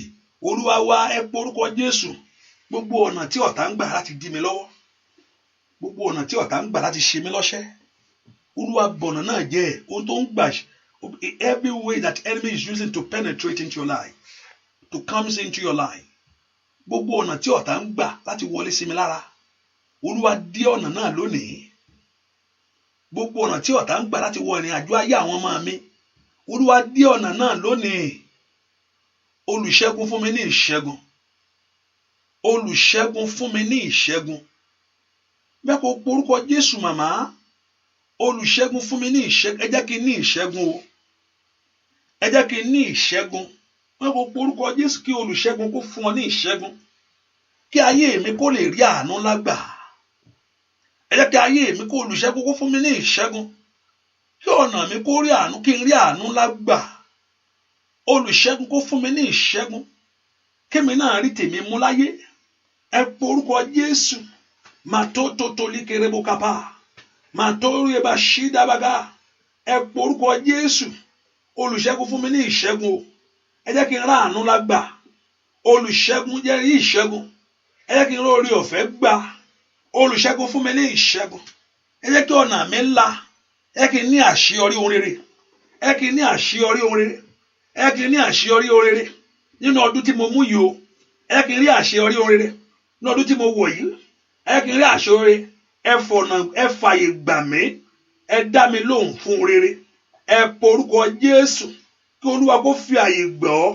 Olúwa wa, ẹ porúkọ Jésù. Gbogbo ọ̀nà tí ọ̀tá ń gbà láti dí mi lọ́wọ́. Gbogbo ọ̀nà tí ọ̀tá ń gbà láti ṣe mí lọ́ṣẹ́. Olúwa bọ̀nà náà jẹ́ ohun tó ń gbà. Every way that enemy is using to penetrate into your life, to come into your life. Gbogbo ọ̀nà tí ọ̀tá ń gbà láti wọlé sí mi lára. Olúwa dí ọ̀nà náà lónìí. Gbogbo ọ̀nà tí ọ̀tá ń gbà láti wọ ìrìn àjò ayé àwọn ọmọ mi. Olúwa dí ọ̀nà náà lónìí. Olùṣẹ́gun fún mi ní ìṣẹ́gun. Olùṣẹ́gun fún mi ní ìṣẹ́gun. Bẹ́ẹ̀ kó porúkọ Jésù màmá. Olùṣẹ́gun fún mi ní ìṣẹ́gun. Ẹ jẹ́ kí n ní ìṣẹ́gun o. ẹ jẹ́ kí n ní ìṣẹ́gun wọ́n kò porúkọ Jésù kí olùṣẹ́gun kó fún ọ ní ìṣẹ́gun kí ayé mi kó lè rí àánú lágbà ẹ jẹ́ kí ayé mi kó olùṣẹ́gun kó fún mi ní ìṣẹ́gun kí ọ̀nà mi kó rí àánú kí n rí àánú lágbà olùṣẹ́gun kó fún mi ní ìṣẹ́gun kémi náà rí tèmi mú láyé ẹ porúkọ Jésù màtótótó líkerebo kápá màtórí ẹbà ṣí dábàgá ẹ porúkọ Jésù olùṣẹ́gun fún mi ní ìṣẹ́gun o ẹ jẹ́ kí n rá àánú lágbà olùṣẹ́gun jẹ́ rí ìṣẹ́gun ẹ jẹ́ kí n rí orí ọ̀fẹ́ gbà olùṣẹ́gun fún mi ní ìṣẹ́gun ẹ jẹ́ kí ọ̀nà mi là ẹ jẹ́ kí n ní àṣeyọrí ohun rere ẹ jẹ́ kí n ní àṣeyọrí ohun rere ẹ jẹ́ kí n ní àṣeyọrí ohun rere nínú ọdún tí mo mú yìí o ẹ jẹ́ kí n rí àṣeyọrí ohun rere nínú ọdún tí mo wọ̀ yìí ẹ jẹ́ kí n rí àṣeyọrí ẹ fàyè gbà mí ẹ dá mi lóhùn fún rere ẹ porúkọ Jésù kí Olúwa kó fi àyè gbà ọ́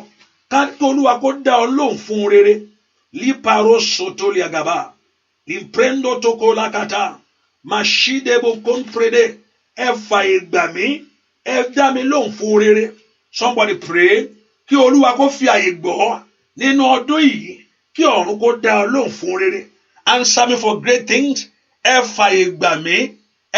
kí Olúwa kó dá ọ lóhùn fún rere líparo sotoli agaba limprendo toko lakata mashidebo comprede ẹ fàyè gbà mí ẹ dá mi lóhùn fún rere somebody pray kí Olúwa kó fi àyè gbà ọ́ nínú ọdún yìí kí ọ̀run kó dá ọ lóhùn fún rere answer me for great things ẹ fàyè gbà mí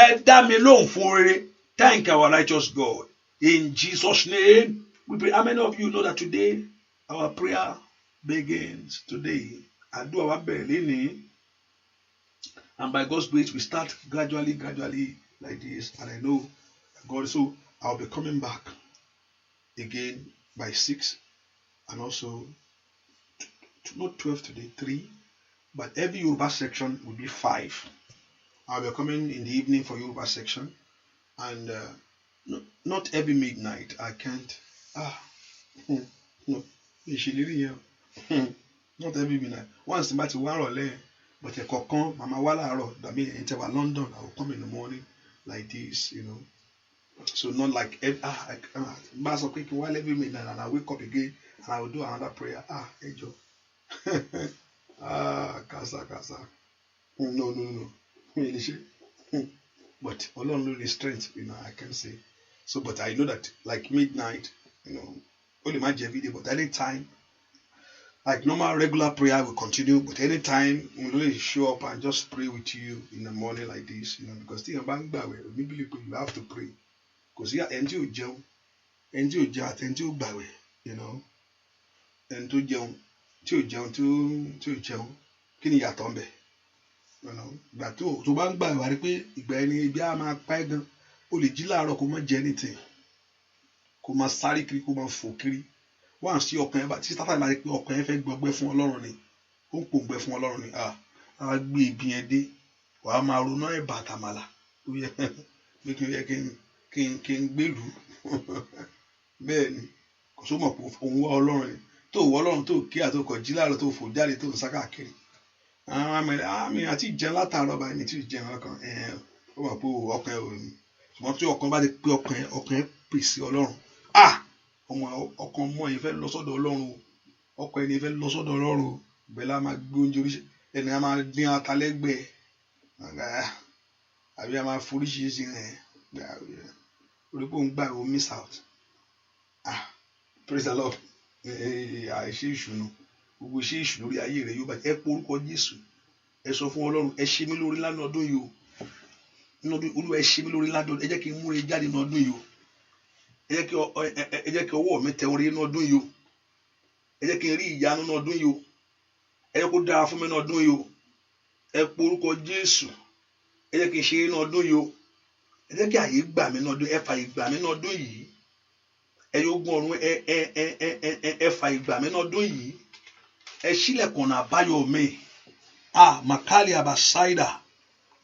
ẹ dá mi lóhùn fún rere. Thank our righteous God. In Jesus' name, we pray. How many of you know that today our prayer begins today? And do our belly. And by God's grace, we start gradually like this. And I know God, so I'll be coming back again by 6. And also, not 12 today, 3. But every Yoruba section will be 5. I'll be coming in the evening for Yoruba section. And not every midnight. I can't. No. Not every midnight. Once about to one or but a cocon, Mama Wala, that means into London, I will come in the morning like this, you know. So not like mass of quick while every midnight, and I wake up again and I will do another prayer. Angel. Casa. No. But alone the strength, you know, I can say. So, but I know that like midnight, you know, only my video, but anytime, like normal regular prayer will continue, but anytime we really show up and just pray with you in the morning like this, you know, because still maybe you have to pray. Because you are you know, and to gbà tó bá ń gbà wá rí pé ìgbà ẹni ibi á máa pa ẹ́ gan o lè jí láàárọ̀ kó má jẹ anything kó má sáré kiri kó má fò kiri wọ́n á sí ọkàn ẹ bá tí sátánì bá rí pé ọkàn ẹ fẹ́ gbọgbẹ́ fún Ọlọ́run ni ó ń pòǹgbẹ́ fún Ọlọ́run ni á gbé ibi yẹn dé wàá máa ronú ẹ̀ bàtàmàlà ó yẹ pé kí n gbèlú bẹ́ẹ̀ ni kò só mọ̀ pé òun wá Ọlọ́run ni tó wọ́ Ọlọ́run tó kí àtòkọ̀ jí láàárọ̀ tó fò jáde tó ń sá káàkiri àmì àti ìjẹun látàárọ̀ báyìí ní tí ìjẹun ọkàn ó wà pé ọkàn ẹ ò ní ṣùgbọ́n tí ọkàn bá ti pé ọkàn ẹ pèsè Ọlọ́run ọkàn ọmọ yìí fẹ́ lọ sọ́dọ̀ Ọlọ́run o ọkàn ẹni fẹ́ lọ sọ́dọ̀ Ọlọ́run o bẹ́ẹ̀ la máa gbé oúnjẹ oríṣi ẹni a máa dín ata lẹ́gbẹ̀ẹ́ àbí a máa foríṣiríṣi orí pé òun gbà ó miss out praise the Lord àìṣe ìṣúná gbogbo ṣe ìṣù lórí ayé rẹ yóò bá ẹ pé orúkọ Jésù ẹ sọ fún Ọlọ́run ẹ ṣe mí lórí lánàá ọdún yìí o Olúwa ẹ ṣe mí lórí lánàá ọdún ẹ jẹ́ kí n múre jáde ní ọdún yìí o ẹ jẹ́ kí ọwọ́ mi tẹ orí ní ọdún yìí o ẹ jẹ́ kí n rí ìyanu ní ọdún yìí o ẹ jẹ́ kó dára fún mi ní ọdún yìí o ẹ pé orúkọ Jésù ẹ jẹ́ kí n ṣe é ní ọdún yìí o ẹ jẹ́ kí àyè gbà mí ní ọdún ẹ fàyè gbà mí ní ọdún yìí ẹ yóò gún ọ̀run ẹ fàyè gbà mí ní ọdún yìí ẹ ṣílẹ̀kùn àbáyọ mi makali abasaida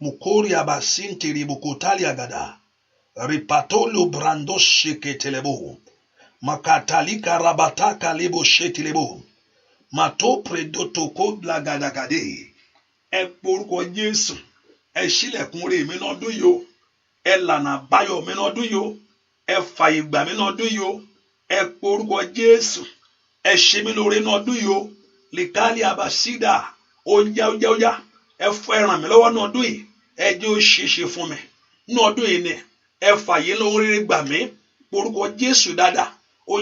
mukori abasintiri bukotali agada ripatolo brando sheketelebo makatalika rabataka lebo shetelebo mato predotoko blagadagade ẹ porúkọ Jésù ẹ ṣílẹ̀kùn rẹ̀ mi lọ́dún yìí o ẹ lànà àbáyọ mi lọ́dún yìí o ẹ fàyè gbà mí lọ́dún yìí o ẹ porúkọ Jésù ẹ ṣe mí lóore lọ́dún yìí o likali abasida oja ẹ fẹ́ ràn mí lọ́wọ́ ní ọdún yìí ẹ jẹ́ ó ṣeéṣe fún mi ní ọdún yìí ni ẹ fàyè lóore gbà mí orúkọ Jésù dáadáa ó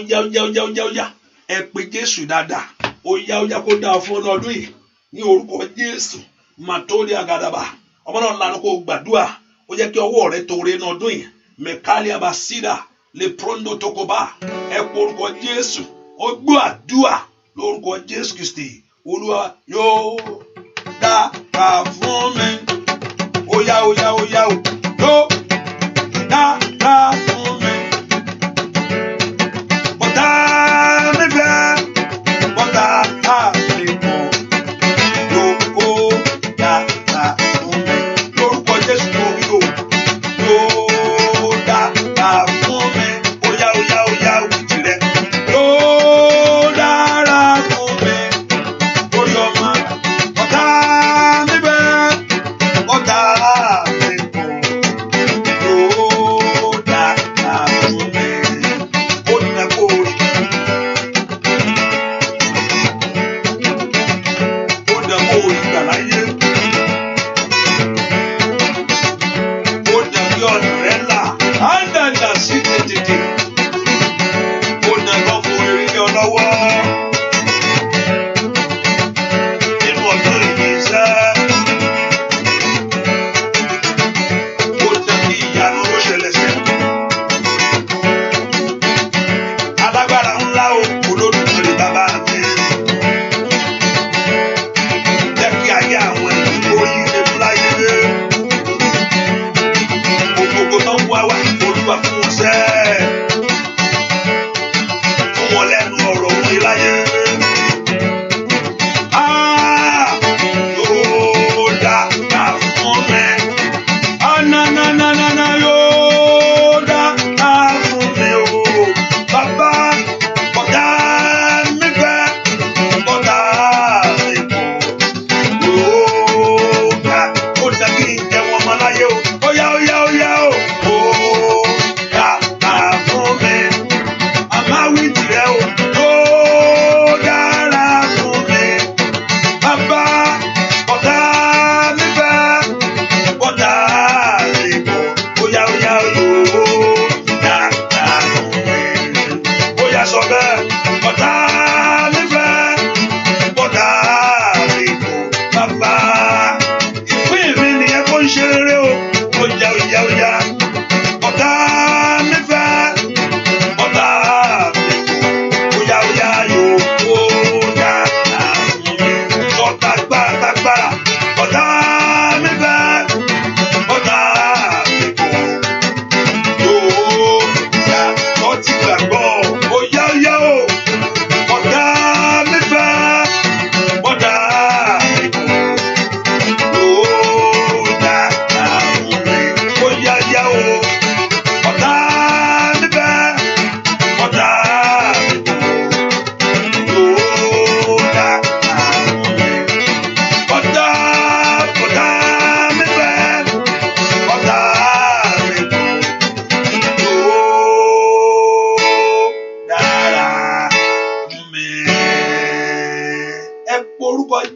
yá ẹ pé Jésù dáadáa ó yá kó dáa fún ọdún yìí ní orúkọ Jésù màtórí àgàdàbà ọmọ náà lanu kó gbàdúrà ó jẹ́ kí ọwọ́ rẹ toore ní ọdún yìí mẹkálí abasida lè prondo tokoba ẹ pé orúkọ Jésù ó gbọ́ àdúrà lórúkọ Jésù Kristi Olúwa yóò dáa fún mi ó yá yóò dáa fún mi bọ́dá mi fẹ́ bọ́dá mi kọ́ yóò dáa fún mi lórúkọ Jésù tó rí o yóò dáa fún mi ó yá wíjì rẹ yóò dára fún mi lórí ọmọ bọ́dá mi fẹ́ bọ́dá mi kọ́ yóò dáa fún mi ó nà kó rí. Láyé ó dàbí ọ̀nà rẹ̀ là á dàgbà sí tètè ó dàgbà fún eré ní ọlọ́wọ́ nínú ọdún ìgbésẹ̀ ó dàbí ìyanu ló ṣẹlẹ̀ sí alágbára ńlá o Olódùmarè bàbá mi. Ayé àwọn ìlú oríire fúláyé dé gbogbo tó ń wá Olúwa fún wọn sẹ́ fún wọn lẹ́nu ọ̀rọ̀ òun láyé yóò dáa fún mi nananana yóò dáa fún mi o bàbá bọ́dá mi fẹ́ bọ́dá mi kọ́. Láyé o, ó yá o, ó dáa fún mi, àmáwí tìrẹ o, ó dára fún mi, bàbá bọ́dá mi fẹ́, bọ́dá mi kọ́, ó yá yóò dáa fún mi, ó yá sọ bẹ́ẹ̀, bọ́dá mi fẹ́, bọ́dá mi kọ́, bàbá. Ṣe rere o, ó yá, ọ̀tá mi fẹ́, ọ̀tá mi kò, ó yá yóò dáa fún mi, ọ̀tá gbára, ọ̀tá mi fẹ́, ọ̀tá mi kò, yóò yá, ọtí gbàgbọ́, ó yá o, ọ̀tá mi fẹ́, ọ̀tá mi kò.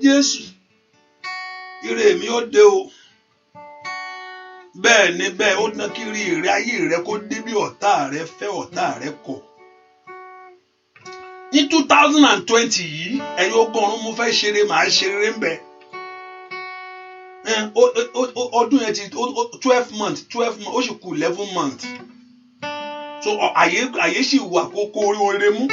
Jésù ire mi ó dé o bẹ́ẹ̀ ni bẹ́ẹ̀ ó ná kí rí ire ayé rẹ kó dé bí ọ̀tá rẹ fẹ́ ọ̀tá rẹ kọ̀ ní 2020 yìí ẹ̀yin ọgọ́rùn mo fẹ́ ṣeré màá ṣeré ń bẹ ọdún yẹn ti 12 months ó sì kù 11 months so àyè sì wà kó oríire mú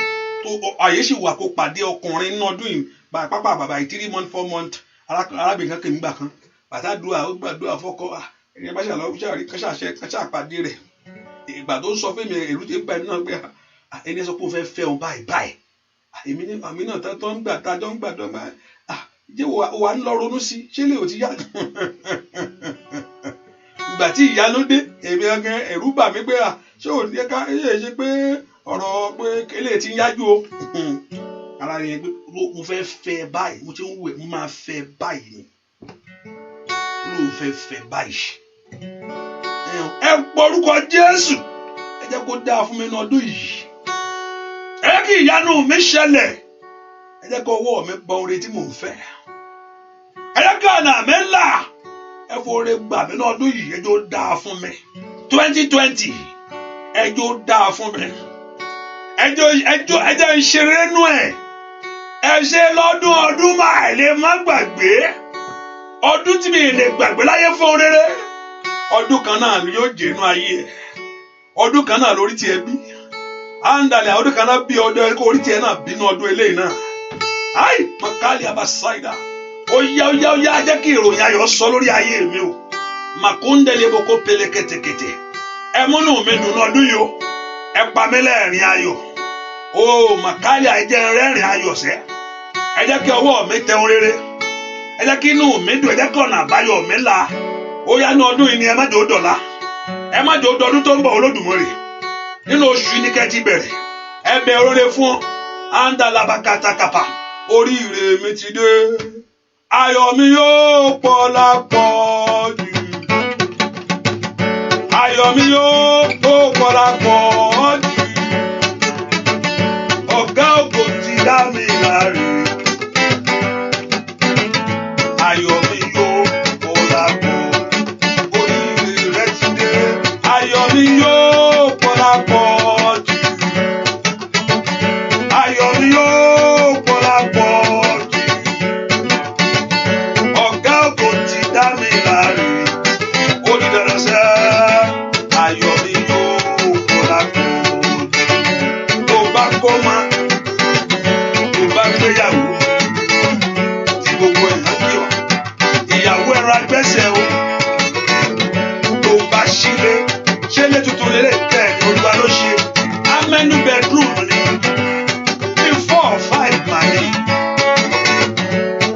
àyè sì wà kó pàdé ọkùnrin nínú ọdún yìí pápá bàbá 3 months 4 months arábìnrin kan kìí gbà kan bàtà dùà ó gbàdúrà fọkọ ẹni bá ṣàlọ́ ṣàrí kọ́ṣà àpàdé rẹ̀ ìgbà tó ń sọ fún mi èrú ti gbà mí náà pé ẹni sọ pé ó fẹ́ fẹ́ ọ báyìí èmi náà tó ń gbà tájọ́ ń gbàdọ́ jẹ́ wà ń lọ ronú sí ṣé lè ò ti yá ìgbà tí ìyanu dé èmi gangan ẹ̀rú bà mí pé ṣé ò ní ká ṣe pé ọ̀rọ̀ pé eléyìí ti ń yájú o ara yẹn pé mo fẹ́ fẹ́ báyìí mo ti ń wẹ̀ mo máa fẹ́ báyìí ni mo fẹ́ báyìí ẹ porúkọ Jésù ẹ jẹ́ kó dáa fún mi ní ọdún yìí ẹ jẹ́ kí ìyanu mi ṣẹlẹ̀ ẹ jẹ́ kó ọwọ́ mi bọ oore tí mò ń fẹ́ ẹ jẹ́ kí ọ̀nà mi là ẹ fọwọ́rẹ́ gbà mí ní ọdún yìí ẹ jẹ́ ó dáa fún mi 2020 ẹ jẹ́ ó dáa fún mi ẹjọ́ ìṣeré nú ẹ̀. Ẹ ṣe lọ́dún ọdún máa lè má gbàgbé. Ọdún tí mi lè gbàgbé láyé fún rere. Ọdún kan náà yóò jẹ́ inú ayé ẹ̀. Ọdún kan náà lórí tiẹ̀ bí. Àǹdàlẹ̀ ọdún kan náà bí ọdún ẹ̀kọ́ orí tiẹ̀ náà bínú ọdún eléyìí náà. Ai makali abasaida. Ó yá jẹ́ kí ìròyìn ayọ̀ sọ lórí ayé mi o. Màkúndẹ̀lẹ̀ boko pele kètèkètè. Ẹ múnú mi dùn lọ́dún yìí o. Ẹ pa mí lẹ́rìn ayọ̀. Ó makali àìjẹ́ rẹ́rìn ayọ̀ sẹ́. Ẹ jẹ́ kí ọwọ́ mi tẹun rere. Ẹ jẹ́ kí inú mi dùn. Ẹ jẹ́ kí ọ̀nà àbáyọ mi là. Ó yá ní ọdún yìí ni ẹ má jẹ́ ó dọ̀la. Ẹ má jẹ́ ó dọdún tó ń bọ̀ Olódùmarè. Nínú oṣù yìí ni kẹ́ ti bẹ̀rẹ̀. Ẹ bẹ̀ oore fún Andalabakatakapa. Oríire mi ti dé. Ayọ̀ mi yóò pọ̀ lápọ̀ jù. Ayọ̀ mi yóò pọ̀ lápọ̀ jù. Ọ̀gá ògo ti dá mi láre. Ayọ̀ mi yóò pọ̀ lápọ̀. Oríire rẹ ti dé. Ayọ̀ mi yóò pọ̀ lápọ̀ jù. Ayọ̀ mi yóò pọ̀ lápọ̀ jù. Ọ̀gá ògo ti dá mi láre. Ó ní dandan sẹ́. Ayọ̀ mi yóò pọ̀ lápọ̀ jù. Tó bá kó má, tó bá gbéyàwó, tí gbogbo èèyàn gbé ọ, ìyàwó ẹ̀rọ agbẹ́sẹ̀ o. Tó bá sílé, ṣẹlẹ̀ tuntun lélẹ̀ tẹ̀ ní Olúwa ló ṣe. Amẹ́nu bedroom ni. 4 or 5 màní.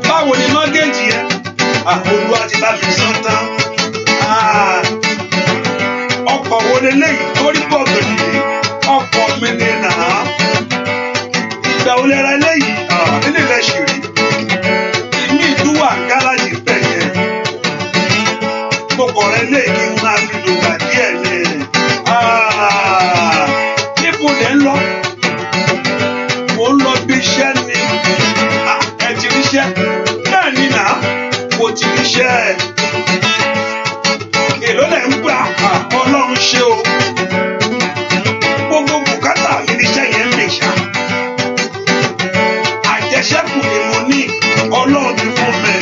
Báwo ni mọ́gẹ́jì yẹn? Olúwa ti bá mi san tán. Ọkọ̀ wo leléyìí torí pọ̀ gbèdìdì? Ọkọ̀ mi ni nàá. Ìgbà wo lẹ́ra eléyìí? Ilé ilẹ̀ ṣì rí. Ìmí ìdúwà gáràjì bẹ̀ yẹn. Mo kọ̀ rẹ léyìí kí n máa fi lògbà díẹ̀ ni. Níbo lẹ́ ń lọ? Mo ń lọ bí iṣẹ́ ni. Ẹ ti ríṣẹ́. Bẹ́ẹ̀ ni nà, mo ti ríṣẹ́. Èló lẹ̀ ń gbà, Ọlọ́run ṣe o. Gbogbo bùkátà mi níṣẹ́ yẹn ń lè ṣá. Àjẹṣẹ́kù ni mo ní, Ọlọ́run ti fún mi.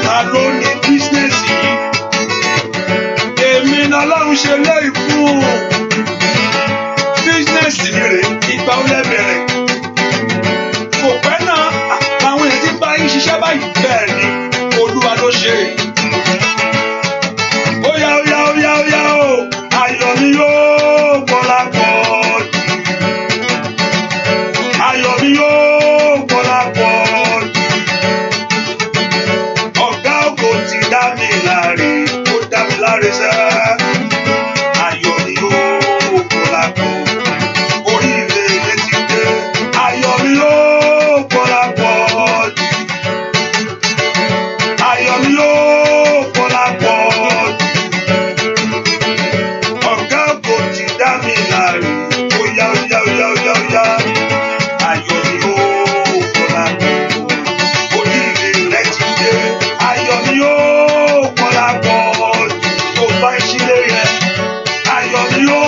Ta ló ní bísínẹ́sì yìí? Èmi ni Ọlọ́run ṣe léyìí fún. Bísínẹ́sì mi rèé, ìgbà ó lẹ́bẹ̀rẹ̀. Kò pẹ́ náà, àwọn èèyàn ti bá yín ṣiṣẹ́ báyìí. Bẹ́ẹ̀ ni, Olúwa ló ṣe. Ó yá o, ayọ̀ mi yóò pọ̀ lápọ̀ jù. Ayọ̀ mi yóò pọ̀ lápọ̀ jù. Ọ̀gá ògo ti dá mi láre, ó dá mi láre sẹ́. Ayọ̀ mi yóò pọ̀ lápọ̀. Oríire mi ti dé. Ayọ̀ mi yóò pọ̀ lápọ̀ jù. Ayọ̀ mi yóò pọ̀ lápọ̀ jù. Ọ̀gá ògo ti dá mi láre. Ó yá. Ayọ̀ mi yóò pọ̀ lápọ̀. Oríire rẹ ti dé. Ayọ̀ mi yóò pọ̀ lápọ̀ jù. Tó bá ń ṣílé yẹn. Ayọ̀ mi yóò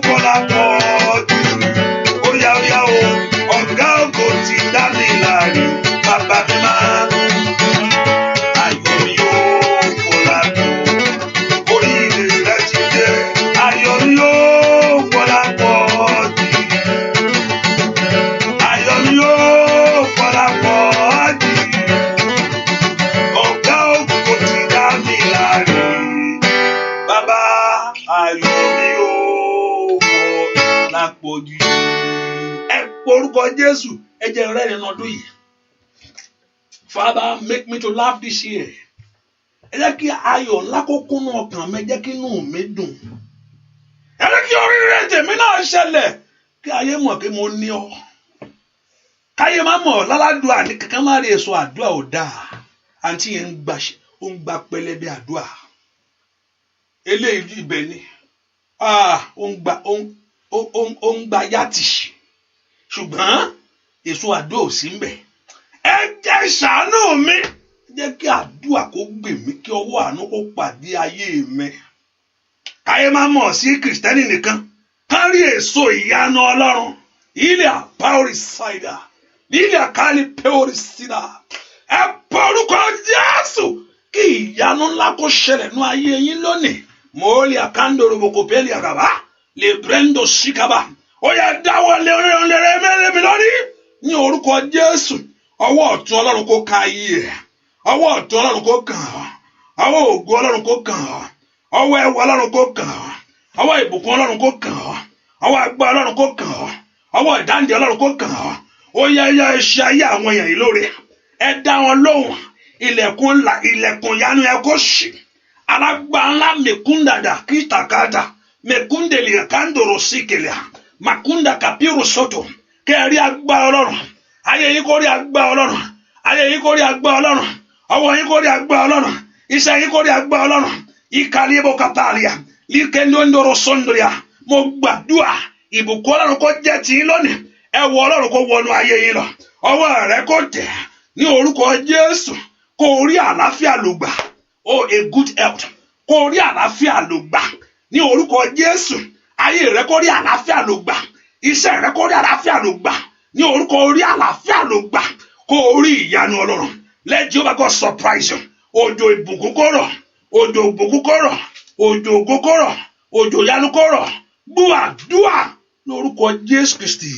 pọ̀ lápọ̀ jù. Ó yá o. Ọ̀gá ògo ti dá mi láre. Bàbá mi máa. Ayọ̀ mi yóò pọ̀ lápọ̀. Oríire rẹ ti dé. Ayọ̀ mi yóò pọ̀ lápọ̀ jù. Ayọ̀ mi yóò pọ̀ lápọ̀ jù. Ọ̀gá ògo ti dá mi láre. Bàbá, ayọ̀ mi yóò pọ̀ lápọ̀ jù. Ẹ porúkọ Jésù, ẹ jẹ́ rẹ́ nínú ọdún yìí. Father, make me to laugh this year. Ẹ jẹ́ kí ayọ̀ ńlá kó kúnnú ọkàn mi, jẹ́ kí inú mi dùn. Ẹ jẹ́ kí oríire tèmi náà ṣẹlẹ̀. Kí ayé mọ̀ pé mo ní ọ. Káyé má mọ̀ láládùá ní kankan má rí èso àdúrà ò dáa. Àǹtí yẹn ó ń gba pẹlẹbẹ àdúrà. Eléyìí ibẹ̀ ni. Ó ń gba yàtì. Ṣùgbọ́n èso àdúrà ò sí ń bẹ̀. Ẹ jẹ́ ṣàánú mi. Jẹ́ kí àdúrà kó gbè mí, kí ọwọ́ àánú kó pàdé ayé mi. Káyé má mọ̀ sí Kìrìsìtẹ́nì nìkan. kárí èso ìyanu Ọlọ́run ilẹ̀ àpáorí ṣáìdà ilẹ̀ àkálí pẹ́orí sídà ẹ pọ orúkọ Jésù kí ìyanu ńlá kó ṣẹlẹ̀ nú ayé yín lónìí mọ́ọ́lì àkándòrò bòkòpẹ́lì àgàbá lè brendo síkàbà ó yẹ dáwọ́ lé orílẹ̀ mẹ́rẹ̀mí lórí ní orúkọ Jésù ọwọ́ ọ̀tún Ọlọ́run kó ka ayé rẹ̀ ọwọ́ ọ̀tún Ọlọ́run kó kàn ọ́ ọwọ́ ògo Ọlọ́run kó kàn ọ́ ọwọ́ ẹwà Ọlọ́run kó kàn ọ́ ọwọ́ ìbùkún Ọlọ́run kó kàn ọ́ ọwọ́ agbára Ọlọ́run kó kàn ọ́ ọwọ́ ìdáǹdè Ọlọ́run kó kàn ọ́ ó yẹ iṣẹ́ ayé àwọn èèyàn yìí lórí ẹ dá wọn lóhùn ilẹ̀kùn ìyanu ẹ kó ṣí alágbára ńlá mẹkúndàdà kìtàkàdà mẹkúndèlì kàndòrò síkèlè màkúndà kàpírù sọtò kẹrí agbára Ọlọ́run ayé yìí kó rí agbára Ọlọ́run ayé yìí kó rí agbára Ọlọ́run ọwọ́ yìí kó rí agbára Ọlọ́run iṣẹ́ yìí kó rí agbára Ọlọ́run ìkàlíbò kàtàlíà líkẹ́ndòndòrò sọ́ndòrìà mo gbàdúrà ìbùkún Ọlọ́run kó jẹ́ tiyín lónìí ẹwọ Ọlọ́run kó wọnú ayé yín lọ ọwọ́ rẹ kó tẹ̀ ní orúkọ Jésù kó rí àlàáfíà lò gbà a good health kó rí àlàáfíà lò gbà ní orúkọ Jésù ayé rẹ kó rí àlàáfíà lò gbà iṣẹ́ rẹ kó rí àlàáfíà lò gbà ní orúkọ rí àlàáfíà lò gbà kó rí ìyanu Ọlọ́run let Jehovah God surprise you òjò ìbùkún kó rọ̀ òjò ìbùkún kó rọ̀ òjò ògo kó rọ̀ òjò ìyanu kó rọ̀ gbúàdúà lórúkọ Jésù Kristi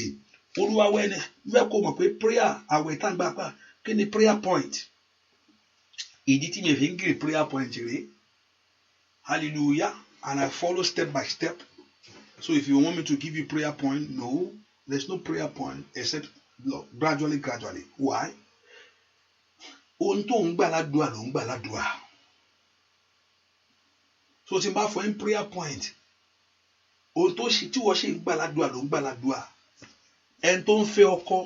Olúwa wẹ́ni fẹ́ kó mọ̀ pé prayer àwẹ̀ tá ń gbà pa kí ni prayer point ìdí tí mi fi ń gírí prayer point rèé hallelujah and I follow step by step so if you want me to give you prayer point no there's no prayer point except gradually why ohun tó ń gbà ládùúà ló ń gbà ládùúà so tí n bá fọ in prayer point ohun tó ṣe tí wọ́n ṣe ń gbà ládùúà ló ń gbà ládùúà ẹni tó ń fẹ́ ọkọ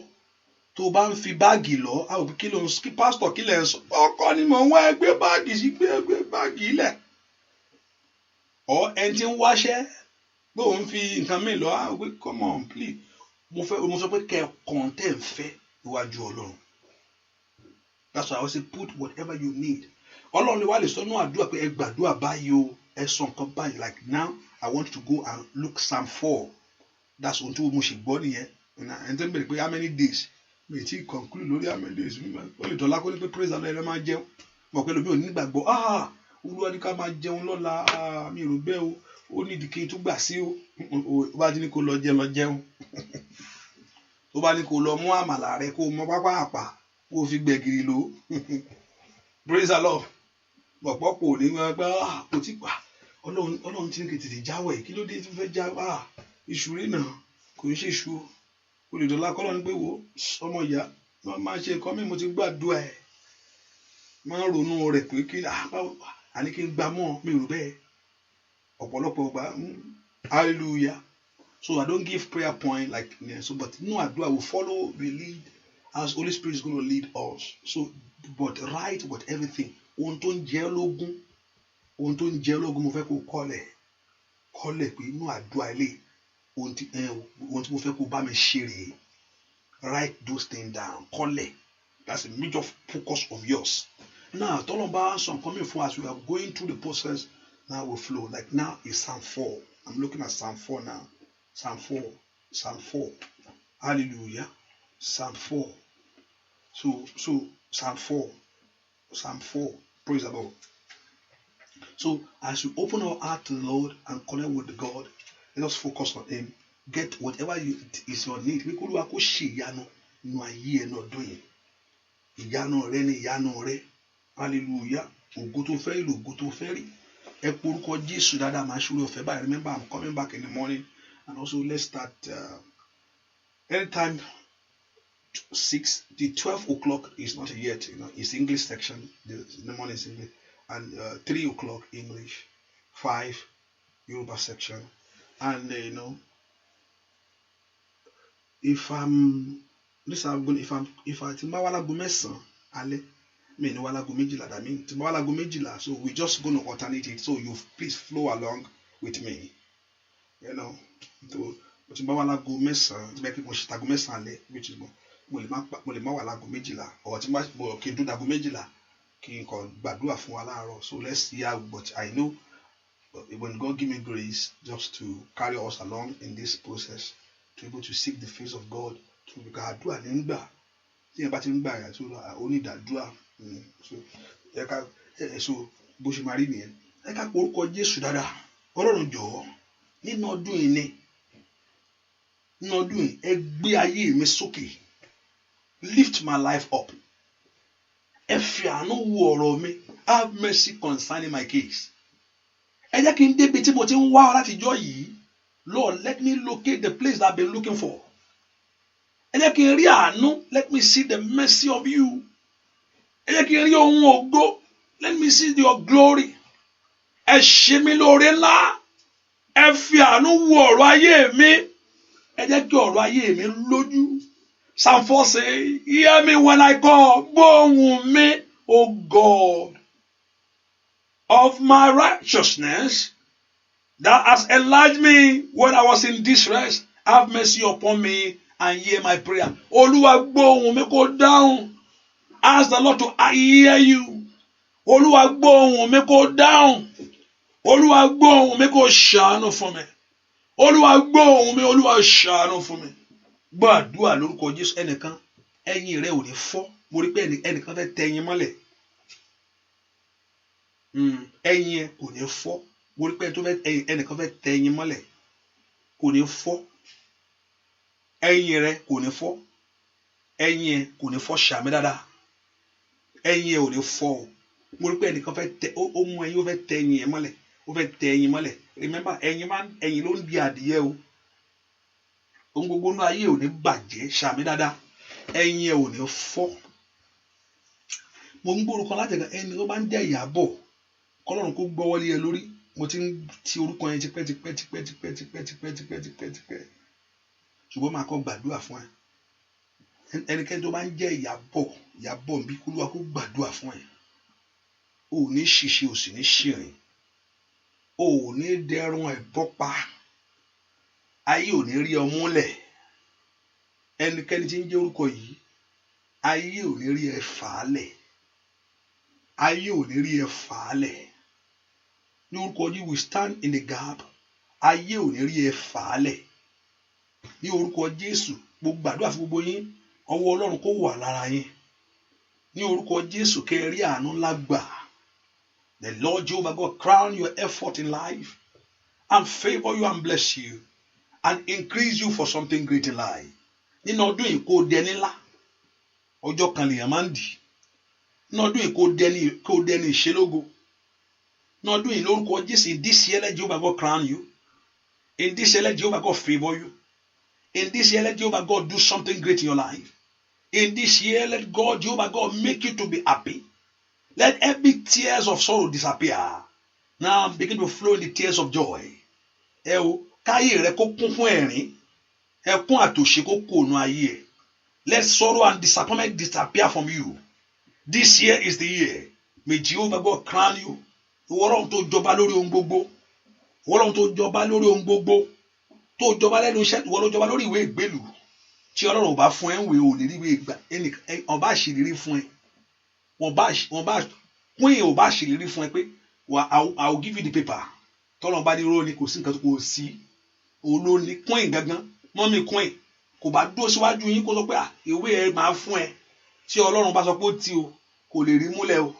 tó bá ń fi báàgì lọ àwọn kí ló ń kí pásítọ̀ kí lẹ̀ ń sọ ọkọ ni mò ń wá ẹgbẹ́ báàgì sí gbé báàgì lẹ̀ ọ ẹni tí ń wáṣẹ́ pé òun fi nǹkan mi lọ àwọn pé come on please mo sọ pé kẹ́ kàn tẹ́ ń fẹ́ iwájú Ọlọ́run that's why I say put whatever you need Ọlọ́run lè wá lè sọ ní àdúrà pé ẹ gbàdúrà báyìí o ẹ sọ nǹkan báyìí like now I want to go and look Psalm 4 that's ohun tí mo ṣe gbọ́ nìyẹn ẹni tó ń bèrè pé how many days mi ti conclude lórí how many days ó lè dọ̀la kó ní pé praise the Lord ẹ máa jẹun mọ̀ pé lómi ò ní gbàgbọ́ Olúwa ní ká máa jẹun lọ́la mi rò bẹ́ẹ̀ o ó ní ìdíkẹ́ tó gbà sí o ó bá ti ní kó lọ jẹun tó bá ní kó lọ mú àmàlà rẹ kó mọ pápá àpà kó fi gbẹ̀gìrì lò praise the Lord pọ̀pọ̀ kò ní wọn gbá kò tí pa Ọlọ́run tí ní kì tètè jáwẹ̀ kí ló dé tó fẹ́ já iṣu rí náà kò ń ṣe iṣu olùdọ́lá kọ́lọ́ ní pé wo ọmọ ìyá wọ́n máa ṣe nǹkan mímu ti gbàdúrà ẹ̀ máa ń ronú rẹ̀ pé kí àní kí n gbà mọ́ mi rò bẹ́ẹ̀ ọ̀pọ̀lọpọ̀ gbà hallelujah so I don't give prayer point like so but no àdúrà will follow we lead as Holy Spirit is going to lead us so but right with everything ohun tó ń jẹ́ lógún mo fẹ́ kó kọ́lẹ̀ pé inú àdúrà ilé ohun tí mo fẹ́ kó bá mi ṣe rèé write those things down kọ́lẹ̀ that's a major focus of yours now tọ́lọ́ba some coming for us we are going through the process now we flow like now is Psalm 4 I'm looking at Psalm 4 now Psalm 4 hallelujah Psalm 4 so Psalm 4 praise the Lord so as you open our heart to the Lord and connect with God let us focus on Him get whatever is your need pé kó ló wá kó ṣe ìyanu nínú ayé ẹ náà dún yìí ìyanu rẹ ni ìyanu rẹ hallelujah ògo tó fẹ́ rí ògo tó fẹ́ rí ẹ porúkọ Jésù dáadáa máa ṣúrò ọ̀fẹ́ báyìí remember I'm coming back in the morning and also let's start anytime 6 the 12 o'clock is not yet it's English section the morning is English and 3 o'clock English 5 Yoruba section and if I ti bá wá lágo mẹ́sàn-án alẹ́ mi ní wá lágo méjìlá dà mí ti bá wá lágo méjìlá so we just gonna alternate it so you please flow along with me tó ti bá wá lágo mẹ́sàn-án tí bẹ́ẹ̀ kí mo ṣe tago mẹ́sàn-án alẹ́ which is mo lè má wá lágo méjìlá or tí mo kí n dún dago méjìlá kí n kàn gbàdúrà fún wa láàárọ̀ so let's see how but I know when God give me grace just to carry us along in this process, to be able to seek the face of God, to because àdúrà ní gbà tí ẹ bá ti ń gbà yà tó onídàádúrà so bó ṣe máa rí nìyẹn ẹ ká orúkọ Jésù dáadáa Ọlọ́run jọ̀ọ́ nínú ọdún yìí ẹ gbé ayé mi sókè, lift my life up, ẹ fi àánú wo ọ̀rọ̀ mi, have mercy concerning my case. Ẹ jẹ́ kí n débi tí mo ti ń wá látijọ́ yìí, Lord, let me locate the place that I've been looking for. Ẹ jẹ́ kí n rí àánú, let me see the mercy of you. Ẹ jẹ́ kí n rí ohun ògo, let me see your glory. Ẹ ṣe mí lóore ńlá, ẹ fi àánú wo ọ̀rọ̀ ayé mi, ẹ jẹ́ kí ọ̀rọ̀ ayé mi lójú. Psalm 4 say, hear me when I call, gbóhùn mi, O God of my righteousness, that has enlarged me when I was in distress. Have mercy upon me and hear my prayer. Olúwa gbóhùn mi kó dáhùn. Ask the Lord to hear you. Olúwa gbóhùn mi kó dáhùn. Olúwa gbóhùn mi kó ṣàánú fún mi. Olúwa gbóhùn mi, Olúwa ṣàánú fún mi. Gbàdúrà lórúkọ Jésù. Ẹnìkan ẹ̀yìn rẹ̀ ò ní fọ́. Mo rí pé ẹnìkan fẹ́ tẹ ẹ̀yìn mọ́lẹ̀. Ẹ̀yìn ẹ̀ kò ní fọ́. Mo rí pé ẹnìkan fẹ́ tẹ ẹ̀yìn mọ́lẹ̀. Kò ní fọ́. Ẹ̀yìn rẹ̀ kò ní fọ́. Ẹ̀yìn ẹ̀ kò ní fọ́ ṣàmì dáadáa. Ẹ̀yìn ẹ̀ ò ní fọ́ o. Mo rí pé ẹnìkan fẹ́ tẹ ó mú ẹ̀yìn ó fẹ́ tẹ ẹ̀yìn ẹ̀ mọ́lẹ̀. Ó fẹ́ tẹ ẹ̀yìn mọ́lẹ̀. Remember ẹ̀yìn ló ń di adìyẹ o. Ohun gbogbo náà ayé ò ní bàjẹ́ ṣàmì dáadáa. Ẹ̀yìn ẹ̀ ò ní fọ́. Mo ń gbórúkọ láti ẹni tó bá ń jẹ́ Ìyábọ̀ kọ́lọ́run kó gbọ́wọ́lé ẹ lórí. Mo ti ń ti orúkọ yẹn tipẹ́. Ṣùgbọ́n máa kọ́ gbàdúrà fún ẹ. Ẹnikẹ́ni tó bá ń jẹ́ Ìyábọ̀ bí kúlúwa kó gbàdúrà fún ẹ. O ò ní ṣìṣe, o sì ní ṣìrìn. O ò ní dẹrùn ẹ̀ bọ́pa. Ayé ò ní rí ọ múlẹ̀. Ẹnikẹ́ni tí ń jẹ́ orúkọ yìí, ayé ò ní rí ẹ fàálẹ̀. Ayé ò ní rí ẹ fàálẹ̀. Ní orúkọ yìí we stand in the gap. Ayé ò ní rí ẹ fàálẹ̀. Ní orúkọ Jésù, gbogbo gbàdúrà fún gbogbo yín, ọwọ́ Ọlọ́run kó wà lára yín. Ní orúkọ Jésù kẹ́ rí àánú ńlá gbà. The Lord Jehovah God crown your effort in life and favor you and bless you and increase you for something great in life. Nínú ọdún yìí kó dẹni ńlá. Ọjọ́ kan lèèyàn máa ń dì. Nínú ọdún yìí kó dẹni ìṣelógo. Nínú ọdún yìí lórúkọ Jésù, in this year let Jehovah God crown you. In this year let Jehovah God favor you. In this year let Jehovah God do something great in your life. In this year let God, Jehovah God, make you to be happy. Let every tears of sorrow disappear. Now begin to flow in the tears of joy. Ẹ o, káyé rẹ kó kún fún ẹ̀rín. Ẹkún àtòṣe kó kóònù ayé ẹ. Let sorrow and disappointment disappear from you. This year is the year. May Jehovah God crown you. Ìwọ Ọlọ́run tó jọba lórí ohun gbogbo. Ìwọ Ọlọ́run tó jọba lórí ohun gbogbo. Tó jọba lẹ́nu iṣẹ́, ìwọ ló jọba lórí ìwé ìgbélú. Tí Ọlọ́run ò bá fún ẹ ń wé o lè rí ìwé ìgbà. Ọba àṣìlérí fún ẹ. Wọ́n bá pín ò bá ṣèlérí fún ẹ pé I will give you the paper. Tọ́lọ́run bá ní irọ́ ni kò sí nǹkan tó kò sí. Olóní pín gangan, mọ́mí pín. Kò bá dúró síwájú yín kó sọ pé ìwé ẹ máa fún ẹ. Tí Ọlọ́run bá sọ pé ó ti o, kò lè rí múlẹ̀ o.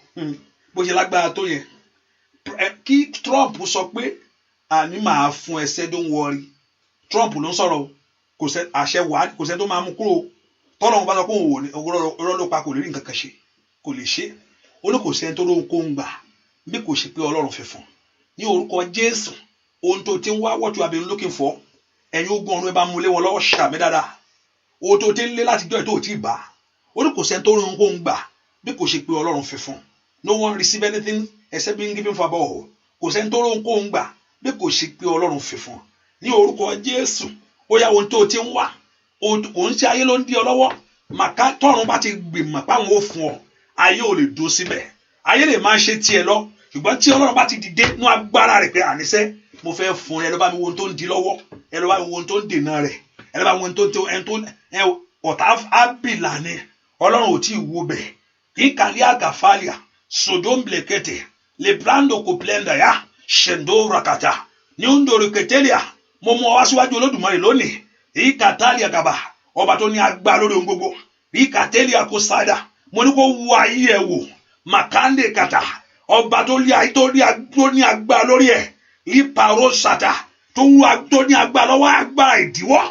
Bó ṣe lágbára tó yẹn. Kí Trump sọ pé àní máa fún ẹsẹ̀ don't worry. Trump ló ń sọ̀rọ̀ kò sẹ́ àṣẹ wà kò sẹ́ tó máa mú kúrò. Tọ́lọ́run bá sọ pé òun ọ̀rọ̀ ló pa kò lè rí nǹkan kan ṣe. Kò lè ṣe. Ó ní kò sẹ́ni tó lóhun kó ń gbà bí kò ṣe pé Ọlọ́run fi fún. Ní orúkọ Jésù, ohun tó ti ń wá what you have been looking for, ẹ̀yin ogun ọ̀run ẹ bá mú lé wọn lọ́wọ́ ṣàmì dáadáa. Ohun tó ti ń lé láti jọ́ ẹ̀ tó ti bá. Ó ní kò sẹ́ni tó lóhun kó ń gbà bí kò ṣe pé Ọlọ́run fi fún. No one receive anything except being given for above. Kò sẹ́ni tó lóhun kó ń gbà bí kò ṣe pé Ọlọ́run fi fún. Ní orúkọ Jésù, ó yá ohun tó ti ń wá. Òun tí ayé ló ń dí ọ lọ́wọ́. Màkà tọ́run bá ti gbìmọ̀ páwọn ó fún ọ. Ayé ò lè dúró síbẹ̀. Ayé lè máa ṣe tiẹ̀ lọ. Ṣùgbọ́n tí Ọlọ́run bá ti dìde nú agbára rẹ̀ pé àníṣe mo fẹ́ fún ẹ lọ bá mi wo ohun tó ń di lọ́wọ́. Ẹ lọ bá mi wo ohun tó ń dènà rẹ̀. Ẹ lọ bá mi wo ohun tó ọ̀tá ábìlà ni. Ọlọ́run ò tí ì wo bẹ̀. Ìkàlẹ́ àgàfàlìà. Sodom blekete. Le brando coplenda ya. shendo rakata ní ondoro ketelia mo mú wá síwájú Olódùmarè lónìí ikatalia gaba ọba tó ní agbára lórí ohun gbogbo ikatelia kò sáadà mo ní kó wo ayé ẹ wò makande kata ọba tó ní agbára lórí ẹ iparo sata tó ní agbára lọ́wọ́ agbára ìdíwọ́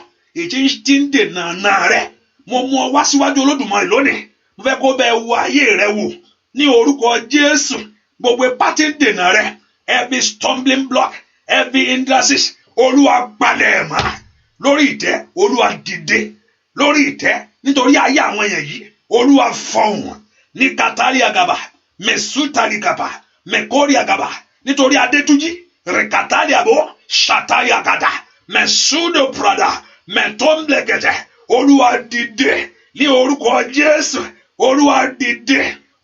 èyí tí ń dènà náà rẹ mo mú wá síwájú Olódùmarè lónìí mo fẹ́ kó bẹ wo ayé rẹ wò ní orúkọ Jésù gbogbo ipá tí ń dènà rẹ every stumbling block every hindrances Olúwa palẹ̀ mọ́ lórí ìtẹ́ Olúwa dìde lórí ìtẹ́ nítorí ayé àwọn èèyàn yìí Olúwa fọhùn ní katari agaba mesutali kapa mekori agaba nítorí Adétúnjí rekatali abo shatari agada mesudo prada metomblekete Olúwa dìde ní orúkọ Jésù Olúwa dìde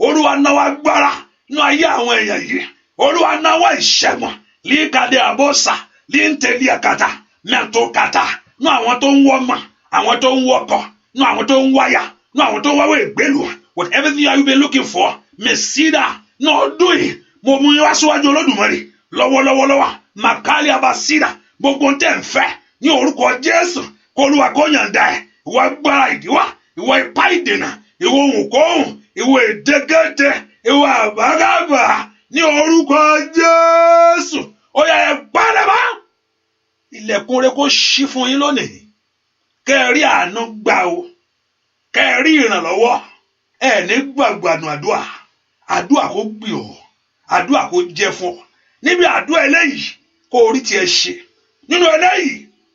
Olúwa náwó agbára ní ayé àwọn èèyàn yìí Olúwa náwó ìṣẹ́gun líkàdé àbọ̀sà líntẹ̀líàkàtà mẹ́tòkàtà ní àwọn tó ń wọ́mọ àwọn tó ń wọ́kọ̀ ní àwọn tó ń wáyà ní àwọn tó ń wáwé ìgbélu whatever thing you been looking for mẹ́sídà ní ọdún yìí mo mú yín wá síwájú Olódùmarè lọ́wọ́lọ́wọ́ màkàlì àbàsídà gbogbo tẹ̀ ń fẹ́ ní orúkọ Jésù kó Olúwa kó yànda ẹ̀ ìwọ agbára ìdíwọ́ ìwọ ipá ìdènà ìwọ òǹkóhùn ìwọ èdègèdè ìwọ àbágàbà ní orúkọ Jésù ó yá ẹ pálẹ̀mọ́ ilẹ̀kùn rẹ kó ṣí fún yín lónìí kẹ́ ẹ rí àánú gbà o kẹ́ ẹ rí ìrànlọ́wọ́ ẹ ní gbàgbànú àdúà kó gbì ọ́ àdúà kó jẹ́ fún ọ níbi àdúà eléyìí kó orí tiẹ̀ ṣe nínú eléyìí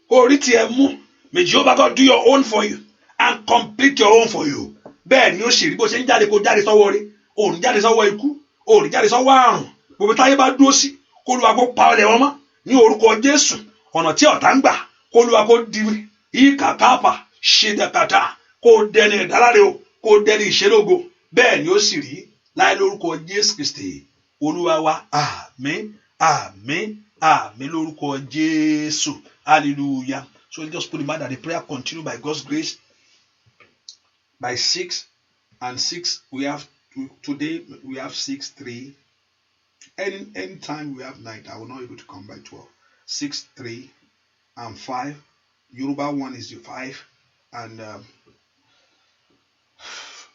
kó orí tiẹ̀ mú may Jehovah God do your own for you and complete your own for you bẹ́ẹ̀ ni ó ṣe rí bó ṣe ń jáde kó jáde sọ́wọ́ rí òun jáde sọ́wọ́ ikú òun jáde sọ́wọ́ àrùn gbogbo táyé bá dúró sí kó Olúwa kó pa ọlẹ̀ wọn mọ́ ní orúkọ Jésù ọ̀nà tí ọ̀tá ń gbà kó Olúwa kó di ìkàkàpà ṣèdàkàtà kó dẹni ìdáláre o kó dẹni ìṣelógo bẹ́ẹ̀ ni ó sì rí láì lórúkọ Jésù Kristi Olúwa wa àmín àmín àmín lórúkọ Jésù hallelujah. So let's just put in mind that the prayer continue by God's grace by 6 and 6 we have today we have 6 3 any time we have 9 I will not be able to come by 12 6 3 and 5 Yoruba one is the 5 and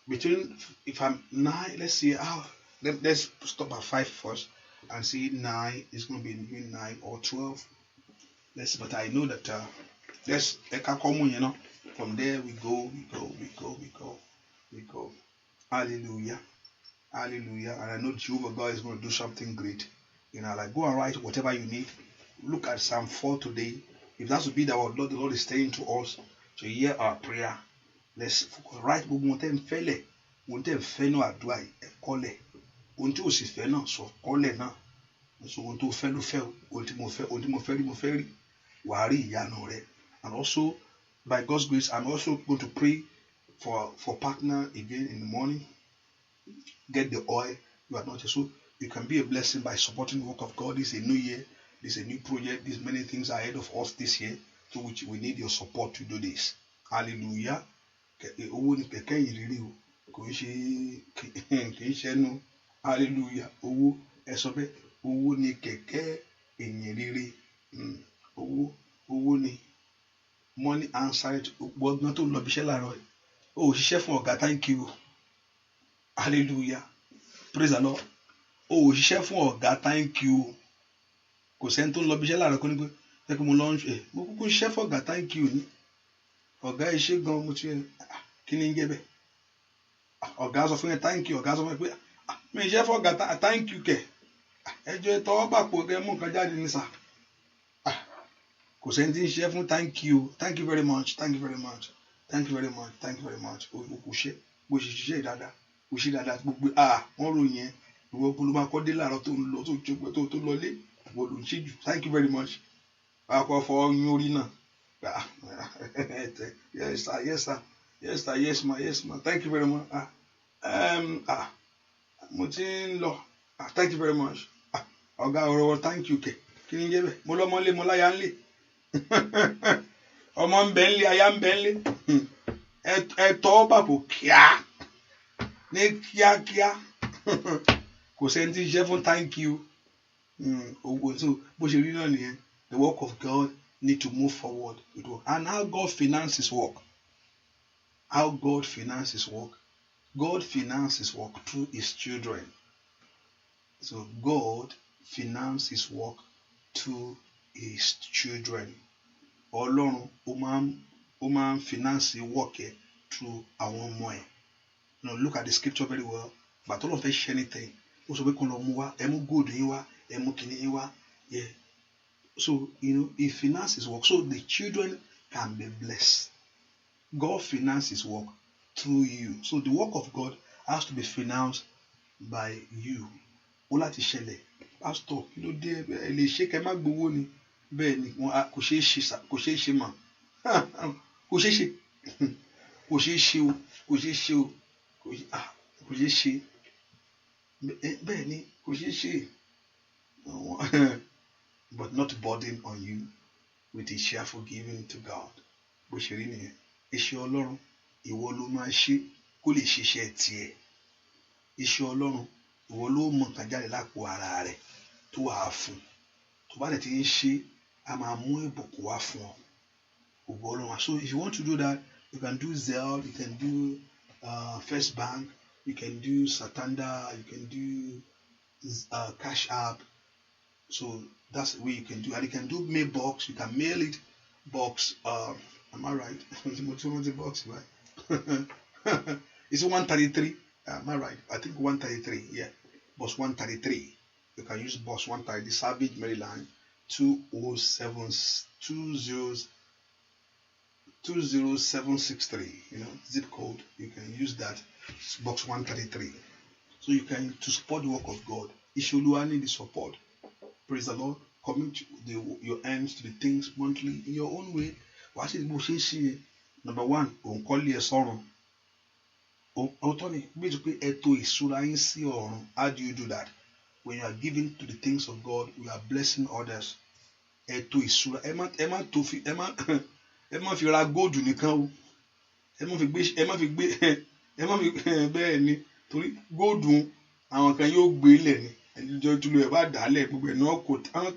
between if I'm 9 let's see how let's stop at 5 first and see 9 is going to be between 9 or 12 let's but I know that let's from there we go hallelujah hallelujah and I know Jehovah God is going to do something great like go and write whatever you need. Look at Psalm 4 today. If that would be that what the Lord is saying to us to hear our prayer, let's write and also by God's grace I'm also going to pray for partner again in the morning. Get the oil you are not so you can be a blessing by supporting the work of God. This is a new year. This is a new project. There's many things ahead of us this year, to which we need your support to do this. Hallelujah. Hallelujah. Money answered. Oh, chef of thank you. Hallelujah. Praise the Lord. Oh, chef of thank you. Kò sẹ́ni tó ń lọ bí iṣẹ́ láàárọ̀ kó ní pé ẹ kí mo lọ mo kúkú ṣiṣẹ́ fọ̀gá thank you ní ọ̀gá iṣẹ́ gan mo ti kí ni ń jẹ́ bẹ́ẹ̀ ọ̀gá sọ fún yẹn thank you ọ̀gá sọ fún yẹn pé mi iṣẹ́ fọ̀gá thank you kẹ̀ ẹjọ́ ẹ tọwọ́ bàpò kẹ́ mú nǹkan jáde ní sà kò sẹ́ni tí ń ṣiṣẹ́ fún thank you very much thank you very much thank you very much thank you very much o kò ṣe bó ṣe ṣiṣẹ́ dáadáa kò ṣe dáadáa gbogbo wọ́n ròyìn ẹ ìwọ olùmọ̀kọ́dé láàárọ̀ tó ń lọ tó lọlé. Thank you very much. Yes, sir. Yes, sir. Yes, sir. Yes, ma. Yes, ma. Thank you very much. Thank you very much. Thank you. Kí ni jẹ́ bẹ́ẹ̀? Mo lọ́mọ ńlé, mo láya ńlé. Ọmọ ń bẹ ńlé, aya ń bẹ ńlé. Ẹ tọ́ bàbò kíá. Ní kíákíá. Kò sẹ́ni tí ń ṣe fún thank you. So bó ṣe rí náà nìyẹn, the work of God need to move forward with work. And how God finances work. How God finances work. God finances work through his children. So God finances his work through his children. Ọlọ́run ó máa ń finance work ẹ̀ through àwọn ọmọ ẹ̀. Now look at the scripture very well. But all of us share anything. Ó sọ pé kó lọ mú wá, ẹ mú gold yín wá, ẹ mú kíní yín wá. Yeah. So he finances work so the children can be blessed. God finances work through you. So the work of God has to be financed by you. Ó láti ṣẹlẹ̀. Pastor, kí ló dé ẹ lè ṣe kẹ́ má gbowó ni? Bẹ́ẹ̀ ni kò ṣeé ṣe mà. Kò ṣeé ṣe. Kò ṣeé ṣe o. Kò ṣeé ṣe o. Kò ṣeé ṣe. Bẹ́ẹ̀ ni kò ṣeé ṣe. But not burden on you with a cheerful giving to God. Bó ṣe rí nìyẹn. Iṣẹ́ Ọlọ́run ìwọ ló máa ṣe kó lè ṣiṣẹ́ tiẹ̀. Iṣẹ́ Ọlọ́run ìwọ ló mọ nǹkan jáde lápò ara rẹ̀ tó wàá fún. Tó bá dẹ̀ ti ń ṣe a máa mú ìbùkún wá fún ọ. Ògo Ọlọ́run. So if you want to do that, you can do Zelle, you can do First Bank, you can do Santander, you can do Cash App. So that's the way you can do. And you can do mailbox. You can mail it box. Am I right? Box, right? It's 133. Am I right? I think 133. Yeah, box 133. You can use box 133, Savage, Maryland, 20763. Zip code. You can use that. It's box 133. So you can to support the work of God. Isholuwa need the support. Praise the Lord. Commit your hands to the things monthly in your own way. What is Boshe? Number one, on call your sorrow. Tony, basically, how do you do that? When you are giving to the things of God, you are blessing others. Emma fi ra gold nìkan o. Emma fi bẹ́ẹ̀ ni torí gold àwọn kan yóò gbé lẹ̀ ni. Ẹjọ́ tulu ẹ̀ bá dàálẹ̀ gbogbo ẹ̀ náà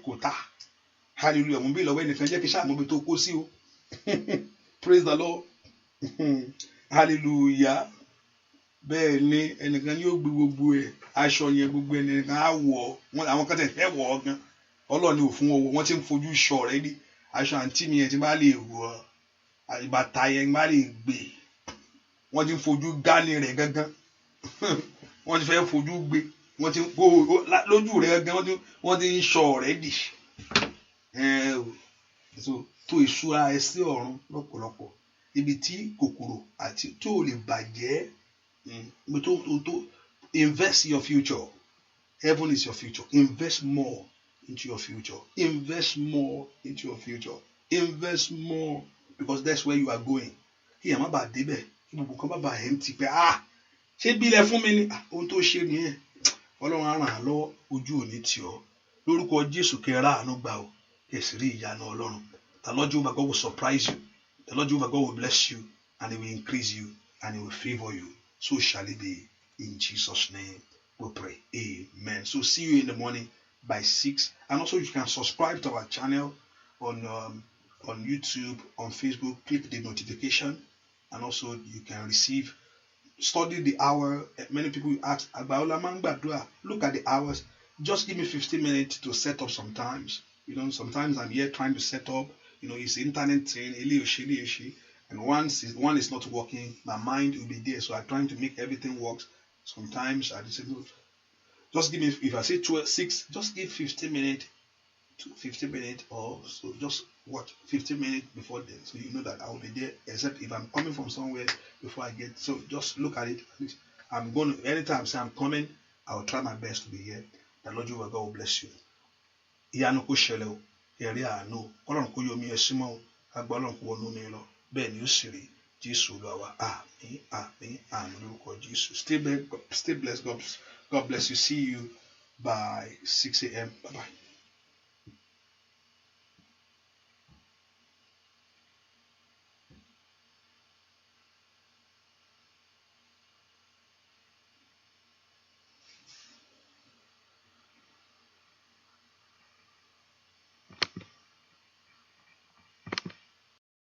kò tà. Hallelujah. Mo bí lọ́wọ́ ẹnìkan jẹ́ kí sáà mo bí tó kó sí o. Praise the Lord. Hallelujah. Bẹ́ẹ̀ ni ẹnìkan yóò gbé gbogbo ẹ̀ aṣọ yẹn gbogbo ẹnìkan á wọ̀ àwọn kan tẹ̀ fẹ́ wọ̀ ọ́ gan. Ọlọ́run ò fún wọn wọ́n ti ń fojú ṣọ rẹ ní aṣọ àǹtí mi yẹn tí bá lè wọ̀ bàtà yẹn bá lè gbé wọ́n ti ń fojú gánni rẹ̀ gangan. Wọ́n ti fẹ́ fojú gbé. Wọ́n ti kó lójú rẹ̀ gan wọ́n ti ń ṣọ already. So tó ìṣúra ẹ sí ọ̀run lọ́pọ̀lọpọ̀ ibi tí kòkòrò àti tó lè bàjẹ́ tó invest in your future. Heaven is your future. Invest more into your future. Invest more into your future. Invest more because that's where you are going. Kí ẹ̀ má bàa débẹ̀ kí gbogbo kan bá bàa ẹ̀ ń ti pé ṣé bí ilẹ̀ fún mi ni ohun tó ṣe nìyẹn. Ọlọ́run á ràn án lọ́wọ́ ojú òní tì ọ́ lórúkọ Jésù kẹrà àánú gbà ọ́ kẹsì rí ìyanu Ọlọ́run. The Lord Jehovah God will surprise you. The Lord Jehovah God will bless you and he will increase you and he will favor you. So shall it be in Jesus' name. We pray. Amen. So see you in the morning by 6. And also you can subscribe to our channel on YouTube, on Facebook. Click the notification and also you can receive. Study the hour. Many people ask, look at the hours. Just give me 15 minutes to set up sometimes. Sometimes I'm here trying to set up. It's internet thing. And once one is not working, my mind will be there. So I'm trying to make everything work. Sometimes I just say, just give me, if I say 6, just give 15 minutes to 15 minutes or so. Just watch 15 minutes before then. So you know that I will be there, except if I'm coming from somewhere before I get. So just look at it. I'm going to, anytime I say I'm coming, I will try my best to be here. The Lord Jehovah God will bless you. Ìyanu kò ṣẹlẹ̀ o, ẹ̀rí àánú, Ọlọ́run kò yọ mí ẹ símọ́ o, agbára Ọlọ́run kò wọnú mi lọ, bẹ́ẹ̀ ni ó sì rí Jésù Olúwa wa, àmín, àmín, àmín lórúkọ Jésù. Stay blessed, God bless you. See you by 6 a.m. Bye bye.